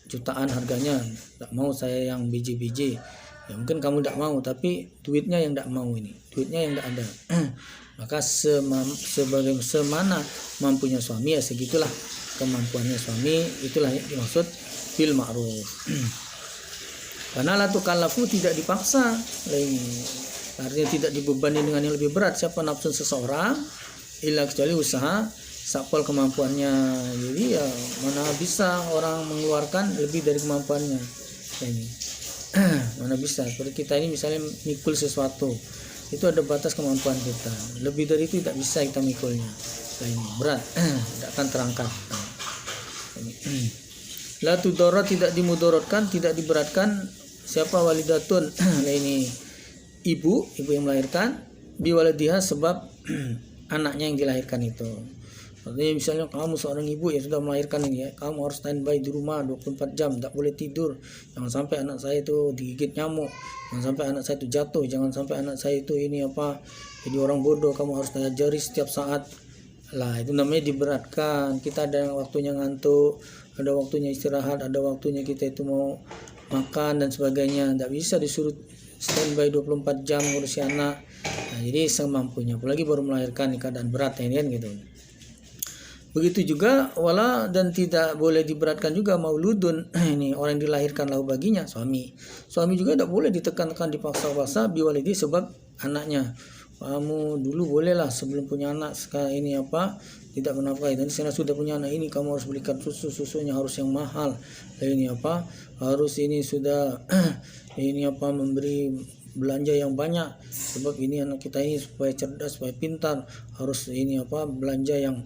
jutaan harganya. Tidak mau saya yang biji-biji. Ya mungkin kamu tidak mau, tapi duitnya yang tidak mau ini. Duitnya yang tidak ada. Maka semana mampunya suami ya segitulah kemampuannya suami. Itulah yang dimaksud bil ma'ruf. Karena la tukallafu, tidak dipaksa. Artinya tidak dibebani dengan yang lebih berat siapa nafsu seseorang, illa kecuali usaha sapol kemampuannya. Jadi ya mana bisa orang mengeluarkan lebih dari kemampuannya. Ini mana bisa. Seperti kita ini misalnya mikul sesuatu, itu ada batas kemampuan kita. Lebih dari itu tidak bisa kita mikulnya. Ini berat, tidak akan terangkat. La tudorot, tidak dimudorotkan, tidak diberatkan siapa walidatun. Ini ibu yang melahirkan, biwaladiha, sebab anaknya yang dilahirkan itu. Artinya misalnya kamu seorang ibu yang sudah melahirkan ini ya, kamu harus standby di rumah 24 jam, tidak boleh tidur. Jangan sampai anak saya itu digigit nyamuk, jangan sampai anak saya itu jatuh, jangan sampai anak saya itu jadi orang bodoh, kamu harus diajari setiap saat. Lah itu namanya diberatkan. Kita ada waktunya ngantuk, ada waktunya istirahat, ada waktunya kita itu mau makan dan sebagainya. Tidak bisa disuruh standby 24 jam ngurusi anak. Nah, jadi semampunya, apalagi baru melahirkan di keadaan berat ini kan gitu. Begitu juga dan tidak boleh diberatkan juga mauludun. Ini orang yang dilahirkan lahu baginya, suami juga tidak boleh ditekan-tekan, dipaksa-paksa biwalidi, sebab anaknya. Kamu dulu bolehlah sebelum punya anak tidak menafkahi, dan sekarang sudah punya anak ini kamu harus belikan susunya harus yang mahal. Harus ini sudah memberi belanja yang banyak, sebab ini anak kita ini supaya cerdas, supaya pintar, harus belanja yang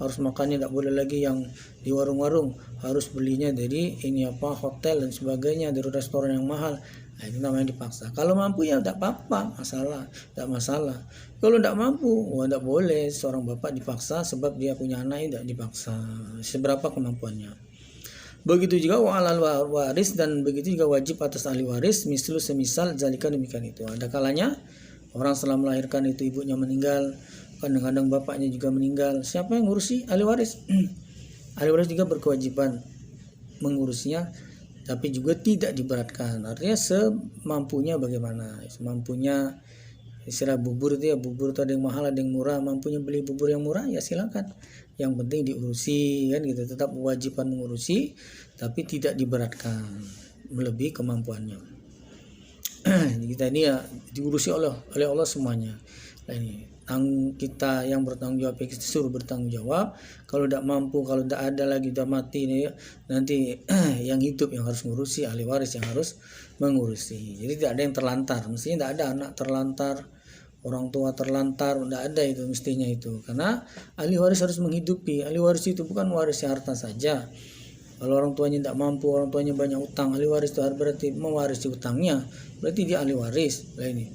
harus makannya tidak boleh lagi yang di warung-warung, harus belinya dari hotel dan sebagainya, dari restoran yang mahal. Nah, itu namanya dipaksa. Kalau mampu ya tidak apa-apa, tidak masalah. Kalau tidak mampu, tidak boleh seorang bapak dipaksa, sebab dia punya anak, tidak dipaksa seberapa kemampuannya. Begitu juga wa'alal waris, dan begitu juga wajib atas ahli waris, semisal zalika, demikian itu. Ada kalanya orang setelah melahirkan itu ibunya meninggal, kadang-kadang bapaknya juga meninggal. Siapa yang ngurusi? Ahli waris. Ahli waris juga berkewajiban mengurusinya, tapi juga tidak diberatkan. Artinya semampunya bagaimana? Semampunya. Istilah bubur itu bubur itu ada yang mahal, ada yang murah. Mampunya beli bubur yang murah ya silakan. Yang penting diurusi kan gitu. Tetap kewajiban mengurusi, tapi tidak diberatkan melebihi kemampuannya. Kita ini ya diurusi oleh Allah semuanya. Nah ini kita yang bertanggung jawab, kita suruh bertanggung jawab. Kalau tidak mampu, kalau tidak ada lagi, sudah mati nih, nanti yang hidup yang harus mengurusi, ahli waris yang harus mengurusi. Jadi tidak ada yang terlantar. Mestinya tidak ada anak terlantar, orang tua terlantar, tidak ada itu mestinya itu. Karena ahli waris harus menghidupi. Ahli waris itu bukan waris harta saja. Kalau orang tuanya tidak mampu, orang tuanya banyak utang, ahli waris itu berarti mewarisi utangnya, berarti dia ahli waris. Lah ini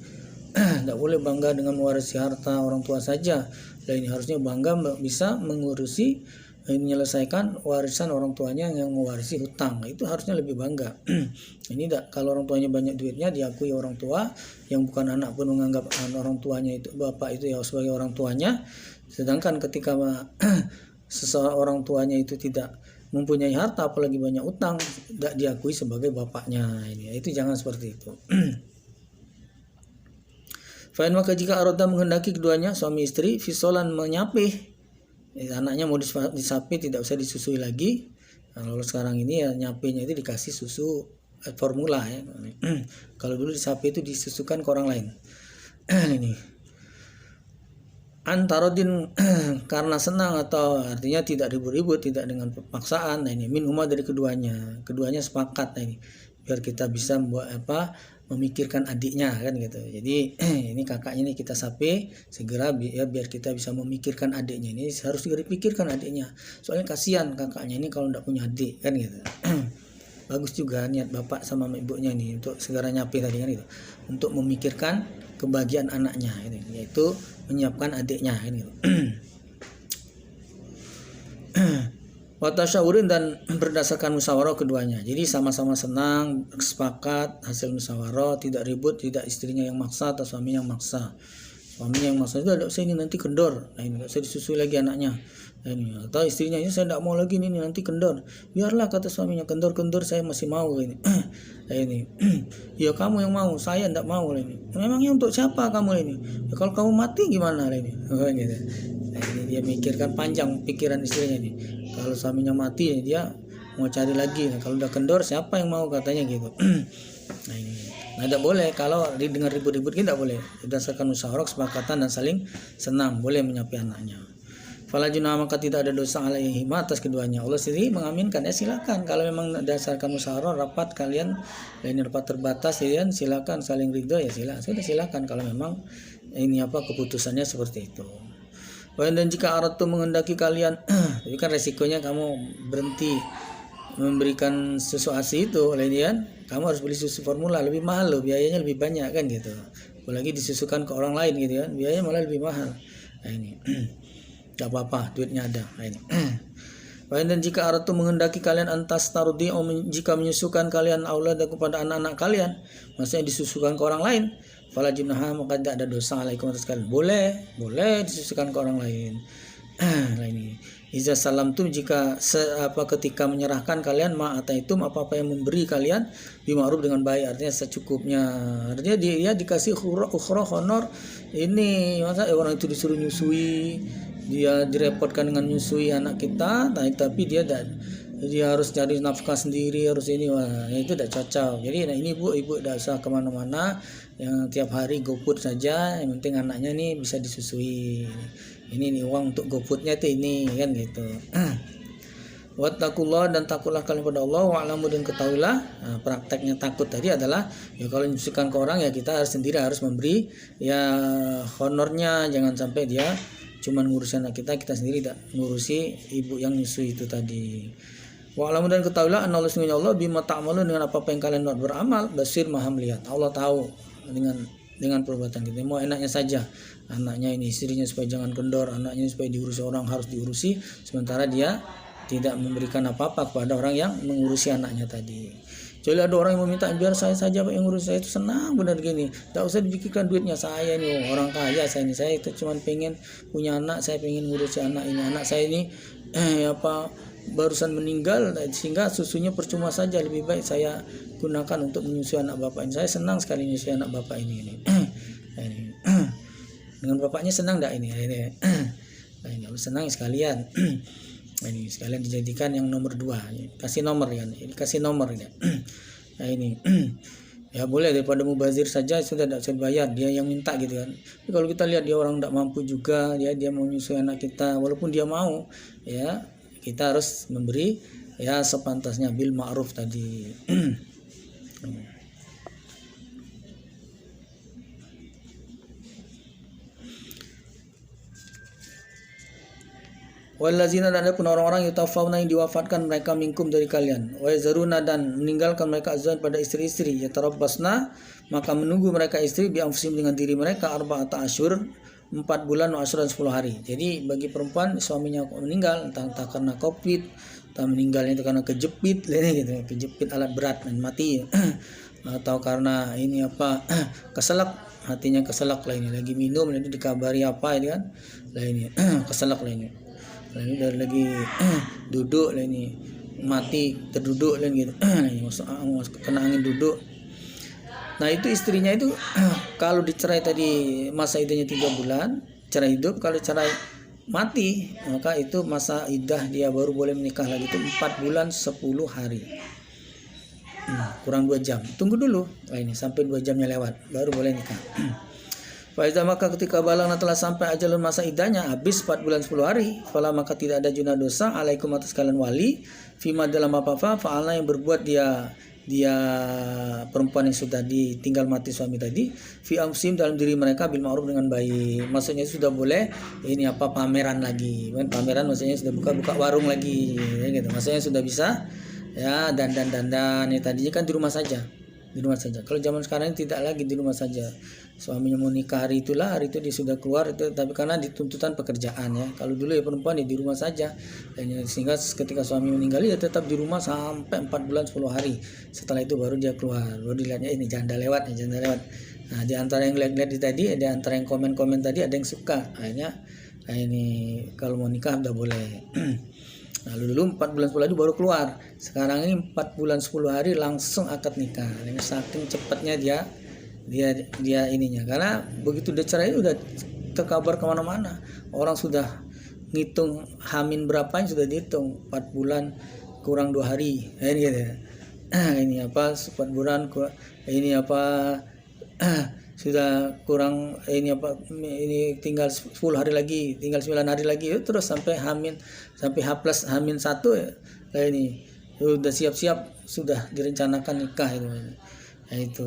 tidak boleh bangga dengan mewarisi harta orang tua saja. Lah ini harusnya bangga bisa mengurusi, menyelesaikan warisan orang tuanya yang mewarisi hutang. Itu harusnya lebih bangga. Ini tidak, kalau orang tuanya banyak duitnya diakui orang tua, yang bukan anak pun menganggap orang tuanya itu, bapak itu ya sebagai orang tuanya. Sedangkan ketika seseorang orang tuanya itu tidak mempunyai harta apalagi banyak utang, tidak diakui sebagai bapaknya. Ini itu jangan seperti itu. Fa'in maka jika aroda menghendaki keduanya suami istri fisolan menyapih, anaknya mau disapi tidak usah disusui lagi. Kalau sekarang ini ya nyapinya itu dikasih susu formula ya. Kalau dulu disapi itu disusukan ke orang lain. Ini antarodin karena senang atau artinya tidak ribut-ribut, tidak dengan paksaan. Nah ini min huma dari keduanya sepakat. Nah ini biar kita bisa memikirkan adiknya kan gitu. Jadi ini kakaknya ini kita sapi segera ya biar kita bisa memikirkan adiknya. Ini harus dipikirkan adiknya. Soalnya kasihan kakaknya ini kalau tidak punya adik kan gitu. Bagus juga niat bapak sama ibunya ini untuk segera nyapi tadi kan gitu. Untuk memikirkan kebahagiaan anaknya ini, yaitu menyiapkan adiknya kan gitu. Watasyawurin dan berdasarkan musyawarah keduanya. Jadi sama-sama senang, sepakat, hasil musyawarah, tidak ribut, tidak istrinya yang maksa atau suaminya yang maksa. Suaminya yang maksa itu ada saya ini nanti kendor. Nah ini saya disusui lagi anaknya. Nah, ini atau istrinya ini saya tidak mau lagi ini nanti kendor. Biarlah kata suaminya kendor saya masih mau ini. Nah, ini. Ya kamu yang mau, saya tidak mau ini. Memangnya untuk siapa kamu ini? Ya, kalau kamu mati gimana ini? Gitu. Nah, ini dia mikirkan panjang pikiran istrinya ini. Kalau suaminya mati dia mau cari lagi. Nah, kalau udah kendor siapa yang mau katanya gitu. Nah ini. Nah, tidak boleh kalau didengar ribut-ribut tidak boleh. Berdasarkan musyawarah kesepakatan dan saling senang boleh menyapi anaknya. Fala junah maka tidak ada dosa alaihima atas keduanya. Allah sendiri mengaminkan ya silakan kalau memang berdasarkan musyawarah rapat kalian lain rapat terbatas ya silakan saling ridho ya silakan kalau memang ini keputusannya seperti itu. Dan jika aratu menghendaki kalian, tapi kan resikonya kamu berhenti memberikan susu ASI itu, lainnya kamu harus beli susu formula lebih mahal loh, biayanya lebih banyak kan gitu. Apalagi disusukan ke orang lain gitu kan, biayanya malah lebih mahal. Nah ini, gak apa-apa, duitnya ada. Nah ini. Dan jika aratu menghendaki kalian antas tarudi, jika menyusukan kalian aulad kepada anak-anak kalian, maksudnya disusukan ke orang lain. Fala junaha maka tidak ada dosa alaikum atas kalian. Boleh disusukan ke orang lain. Nah ini. Iza salam tuh jika ketika menyerahkan kalian ma'ataitum apa-apa yang memberi kalian bima'ruf dengan baik, artinya secukupnya. Artinya dia dikasih ukhra honor ini masa orang itu disuruh nyusui, dia direpotkan dengan nyusui anak kita, tapi dia harus cari nafkah sendiri, harus ini, wah itu tidak cocok. Jadi nah ini ibu tidak usah kemana-mana, yang tiap hari GoFood saja, yang penting anaknya nih bisa disusui. Ini nih uang untuk GoFoodnya itu ini kan gitu. Wattaqullah dan takutlah kalian pada Allah, wa'lamu dan ketahuilah. Nah, prakteknya takut tadi adalah ya kalau menyusukan ke orang ya kita sendiri harus memberi ya honornya, jangan sampai dia cuman ngurusin anak kita sendiri tidak ngurusi ibu yang nyusui itu tadi. Wa'lamu dan ketahuilah anallahu sungguhnya Allah bima ta'malun dengan apa-apa yang kalian buat beramal, basir maha melihat. Allah tahu dengan perbuatan kita. Mau enaknya saja anaknya ini istrinya supaya jangan kendor, anaknya supaya diurusi orang harus diurusi, sementara dia tidak memberikan apa-apa kepada orang yang mengurusi anaknya tadi. Jadi ada orang yang meminta biar saya saja yang ngurus, saya itu senang benar gini, tidak usah dipikirkan duitnya, saya ini orang kaya, saya itu cuma pengen punya anak, saya pengen ngurusi anak ini, anak saya ini barusan meninggal sehingga susunya percuma saja, lebih baik saya gunakan untuk menyusui anak bapak ini. Saya senang sekali menyusui anak bapak ini. Dengan bapaknya senang enggak ini? Ini senang sekalian. Ini sekalian dijadikan yang nomor 2. Kasih nomor kan. Kasih nomor ini. Nah ini. Ya boleh, daripada mubazir saja sudah tidak usah bayar, dia yang minta gitu kan. Tapi kalau kita lihat dia orang tidak mampu juga, dia mau menyusui anak kita walaupun dia mau, ya kita harus memberi ya sepantasnya bil ma'ruf tadi. Wallazina, dan adapun orang-orang yutawaffawna yang diwafatkan mereka minkum dari kalian, wa yazaruna, dan meninggalkan mereka azwan pada istri-istri, yatarabbasna, maka menunggu mereka istri bi anfusihim dengan diri mereka arba'ata asyhur 4 bulan wa asyran 10 hari. Jadi bagi perempuan suaminya meninggal entah karena Covid, entah meninggalnya itu karena kejepit gitu, kejepit alat berat dan mati atau karena ini apa keselak, hatinya keselak lah ini, lagi minum nanti dikabari apa ini kan lah ini keselak lah ini lagi duduk lah ini mati terduduk lah gitu kena angin duduk. Nah itu istrinya itu kalau dicerai tadi masa iddahnya 3 bulan cerai hidup, kalau cerai mati maka itu masa iddah dia baru boleh menikah lagi itu 4 bulan 10 hari. Kurang 2 jam, tunggu dulu ini sampai 2 jamnya lewat baru boleh nikah. Faiza, maka ketika balagna telah sampai ajalun masa iddahnya habis 4 bulan 10 hari, fala maka tidak ada junah dosa alaikum atas kalian wali fima dalam apa-apa fa'alna yang berbuat dia perempuan yang sudah ditinggal mati suami tadi fi amsim dalam diri mereka bil ma'ruf dengan baik. Maksudnya sudah boleh ini apa pameran lagi. Pameran maksudnya sudah buka warung lagi ya gitu. Maksudnya sudah bisa ya dandan ya tadinya kan di rumah saja. Kalau zaman sekarang tidak lagi di rumah saja. Suaminya mau nikah hari itu dia sudah keluar itu, tapi karena dituntutan pekerjaan ya. Kalau dulu ya perempuan di rumah saja. Dan sehingga ketika suami meninggal ya tetap di rumah sampai 4 bulan 10 hari. Setelah itu baru dia keluar. Baru dilihatnya ini janda lewat. Nah, di antara yang lihat tadi, di antara yang komen tadi ada yang suka. Akhirnya ini kalau mau nikah udah boleh. Lalu dulu 4 bulan 10 hari baru keluar. Sekarang ini 4 bulan 10 hari langsung akad nikah. Ini saking cepatnya dia ininya. Karena begitu udah cerai udah terkabar kemana-mana. Orang sudah ngitung hamin berapa sudah dihitung. 4 bulan kurang 2 hari. Ini gitu. Ini apa 4 bulan ini apa sudah kurang ini tinggal 10 hari lagi, tinggal 9 hari lagi terus sampai H+ hamin 1 ya. Nah, ini sudah siap-siap, sudah direncanakan nikah itu. Nah, itu.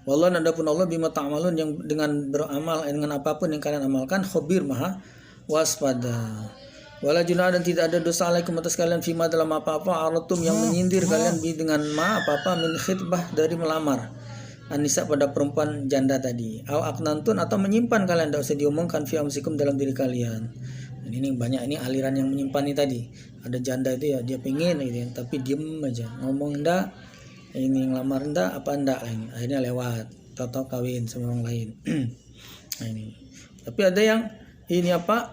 Wallahu, adapun Allah bima ta'malun yang dengan beramal dengan apapun yang kalian amalkan khabir maha waspada. Wala junah, dan tidak ada dosa alaikum atas kalian fima dalam apa-apa aratum yang menyindir kalian dengan apa-apa min khitbah dari melamar anisa pada perempuan janda tadi, au aknantun atau menyimpan kalian, tidak usah diomongkan fi amsikum dalam diri kalian. Dan ini banyak ini aliran yang menyimpan ini tadi. Ada janda itu ya dia pengen gitu ya, tapi diem aja, ngomong ndak ini ngelamar ndak apa ndak lain, akhirnya lewat atau kawin sama orang lain. Nah, ini tapi ada yang ini apa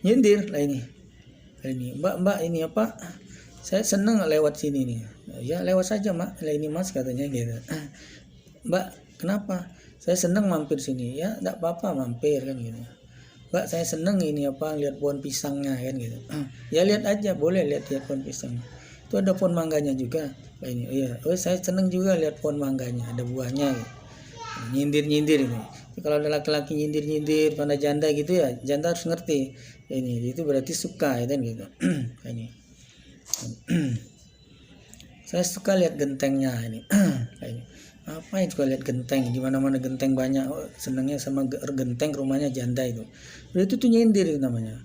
nyindir lah ini mbak ini apa saya seneng lewat sini nih. Ya lewat saja mak, lah ini mas katanya gitu. Mbak kenapa? Saya seneng mampir sini. Ya enggak apa-apa mampir kan gitu. Mbak saya seneng ini apa lihat pohon pisangnya kan gitu. Ya lihat aja boleh lihat pohon pisang. Itu ada pohon mangganya juga. Lah ini iya. Oh saya seneng juga lihat pohon mangganya, ada buahnya gitu. Nyindir gitu. Kalau ada laki-laki nyindir pada janda gitu ya, janda harus ngerti ini itu berarti suka ya kan gitu. Ini saya suka lihat gentengnya ini. Apa yang suka lihat genteng, di mana-mana genteng banyak. Oh, senangnya sama genteng rumahnya janda itu. Itu tuh nyindir itu namanya.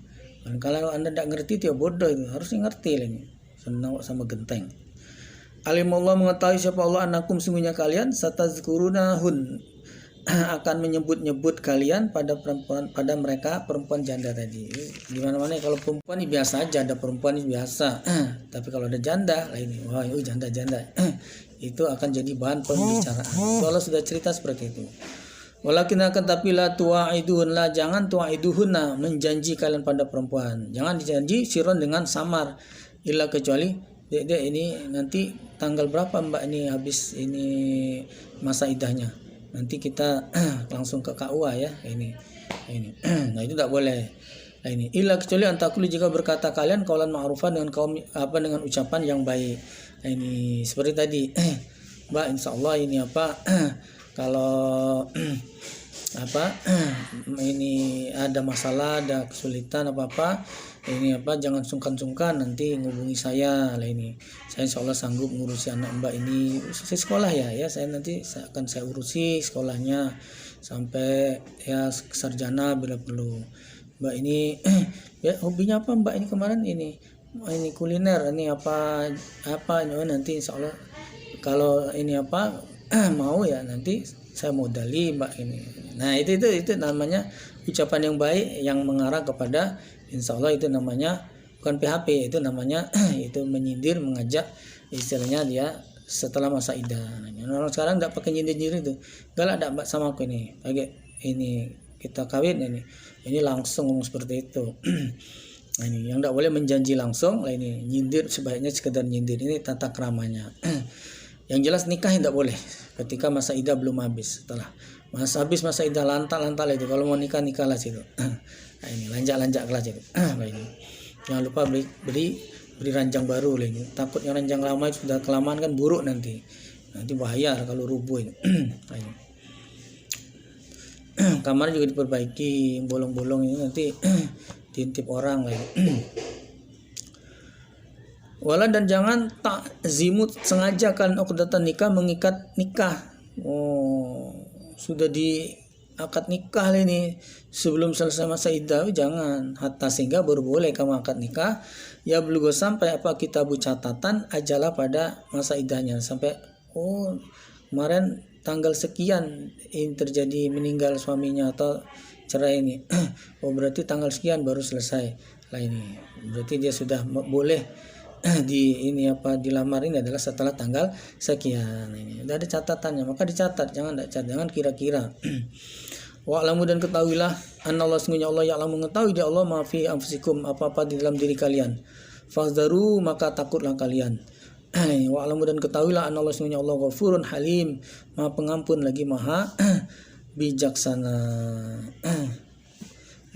Dan kalau Anda tidak ngerti itu ya bodoh itu, harusnya ngerti lah ini. Senang sama genteng. Alimullah, mengetahui siapa Allah anakum sungguhnya kalian satazkurunahun akan menyebut kalian pada mereka perempuan janda tadi. Gimana kalau perempuan ini biasa aja, ada perempuan ini biasa. Tapi kalau ada janda lah ini, wah itu janda itu akan jadi bahan pembicaraan. Allah sudah cerita seperti itu. Walakin akan tapi la tuaiduhunna, jangan tuaiduhunna menjanji kalian pada perempuan. Jangan dijanji siron dengan samar, illa kecuali dia ini nanti tanggal berapa mbak ini habis ini masa iddahnya. Nanti kita langsung ke KUA ya ini. Nah itu tidak boleh. Nah ini illa kecuali antakulu jika berkata kalian kaulan ma'rufan dengan ucapan yang baik. Nah, ini seperti tadi Mbak insyaallah ini kalau ini ada masalah, ada kesulitan ini jangan sungkan-sungkan nanti ngubungi saya lah ini. Saya insyaallah sanggup ngurusi anak Mbak ini selesai sekolah ya saya nanti akan urusi sekolahnya sampai ya sarjana bila perlu. Mbak ini ya hobinya apa Mbak ini kemarin ini kuliner, ini apa ini, nanti insya Allah kalau ini apa mau ya nanti saya modali Mbak ini. Nah itu namanya ucapan yang baik yang mengarah kepada insya Allah, itu namanya bukan PHP, itu namanya itu menyindir, mengajak, istilahnya dia setelah masa iddah. Orang sekarang nggak pakai nyindir itu, galak Mbak sama aku ini, pakai ini kita kawin ini langsung ngomong seperti itu. Nah, ini yang tidak boleh menjanji langsung, lah ini nyindir, sebaiknya sekedar nyindir, ini tata keramanya. Yang jelas nikah tidak boleh ketika masa iddah belum habis. Setelah habis masa iddah lantal itu, kalau mau nikah lah situ. Nah, ini lanjak kelas itu. Nah, ini jangan lupa beri ranjang baru lah ini. Takutnya ranjang lama itu sudah kelamaan kan buruk nanti bahaya kalau rubuh ini. Nah, ini. Kamar juga diperbaiki, bolong-bolong ini nanti diintip orang lagi. Wala, dan jangan takzimut, sengaja kalian uqdatan nikah, mengikat nikah. Sudah diakad nikah ini sebelum selesai masa iddah, jangan, hatta sehingga baru boleh kamu akad nikah. Ya belum sampai apa kitabu catatan ajalah pada masa iddahnya, sampai kemarin tanggal sekian ini terjadi meninggal suaminya atau cerai ini. Berarti tanggal sekian baru selesai lah ini. Berarti dia sudah boleh dilamar ini adalah setelah tanggal sekian. Ini udah ada catatannya, maka dicatat, jangan kira-kira. Wa'lamu, dan ketahuilah anallahu sungguhnya Allah ya'lamu, mengetahui dia Allah ma fi anfusikum, apa-apa di dalam diri kalian. Fahzaru, maka takutlah kalian. Wa'lamu, dan ketahuilah anallahu sungguhnya Allah Ghafurun Halim, Maha Pengampun lagi Maha Bijaksana.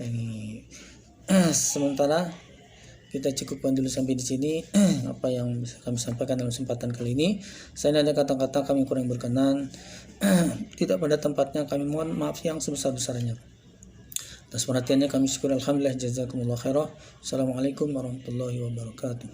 Ini sementara kita cukupkan dulu sampai di sini apa yang bisa kami sampaikan dalam kesempatan kali ini. Saya ada kata-kata kami kurang berkenan, tidak pada tempatnya, kami mohon maaf yang sebesar-besarnya. Atas perhatiannya kami syukur, alhamdulillah, jazakumullah khairah. Assalamualaikum warahmatullahi wabarakatuh.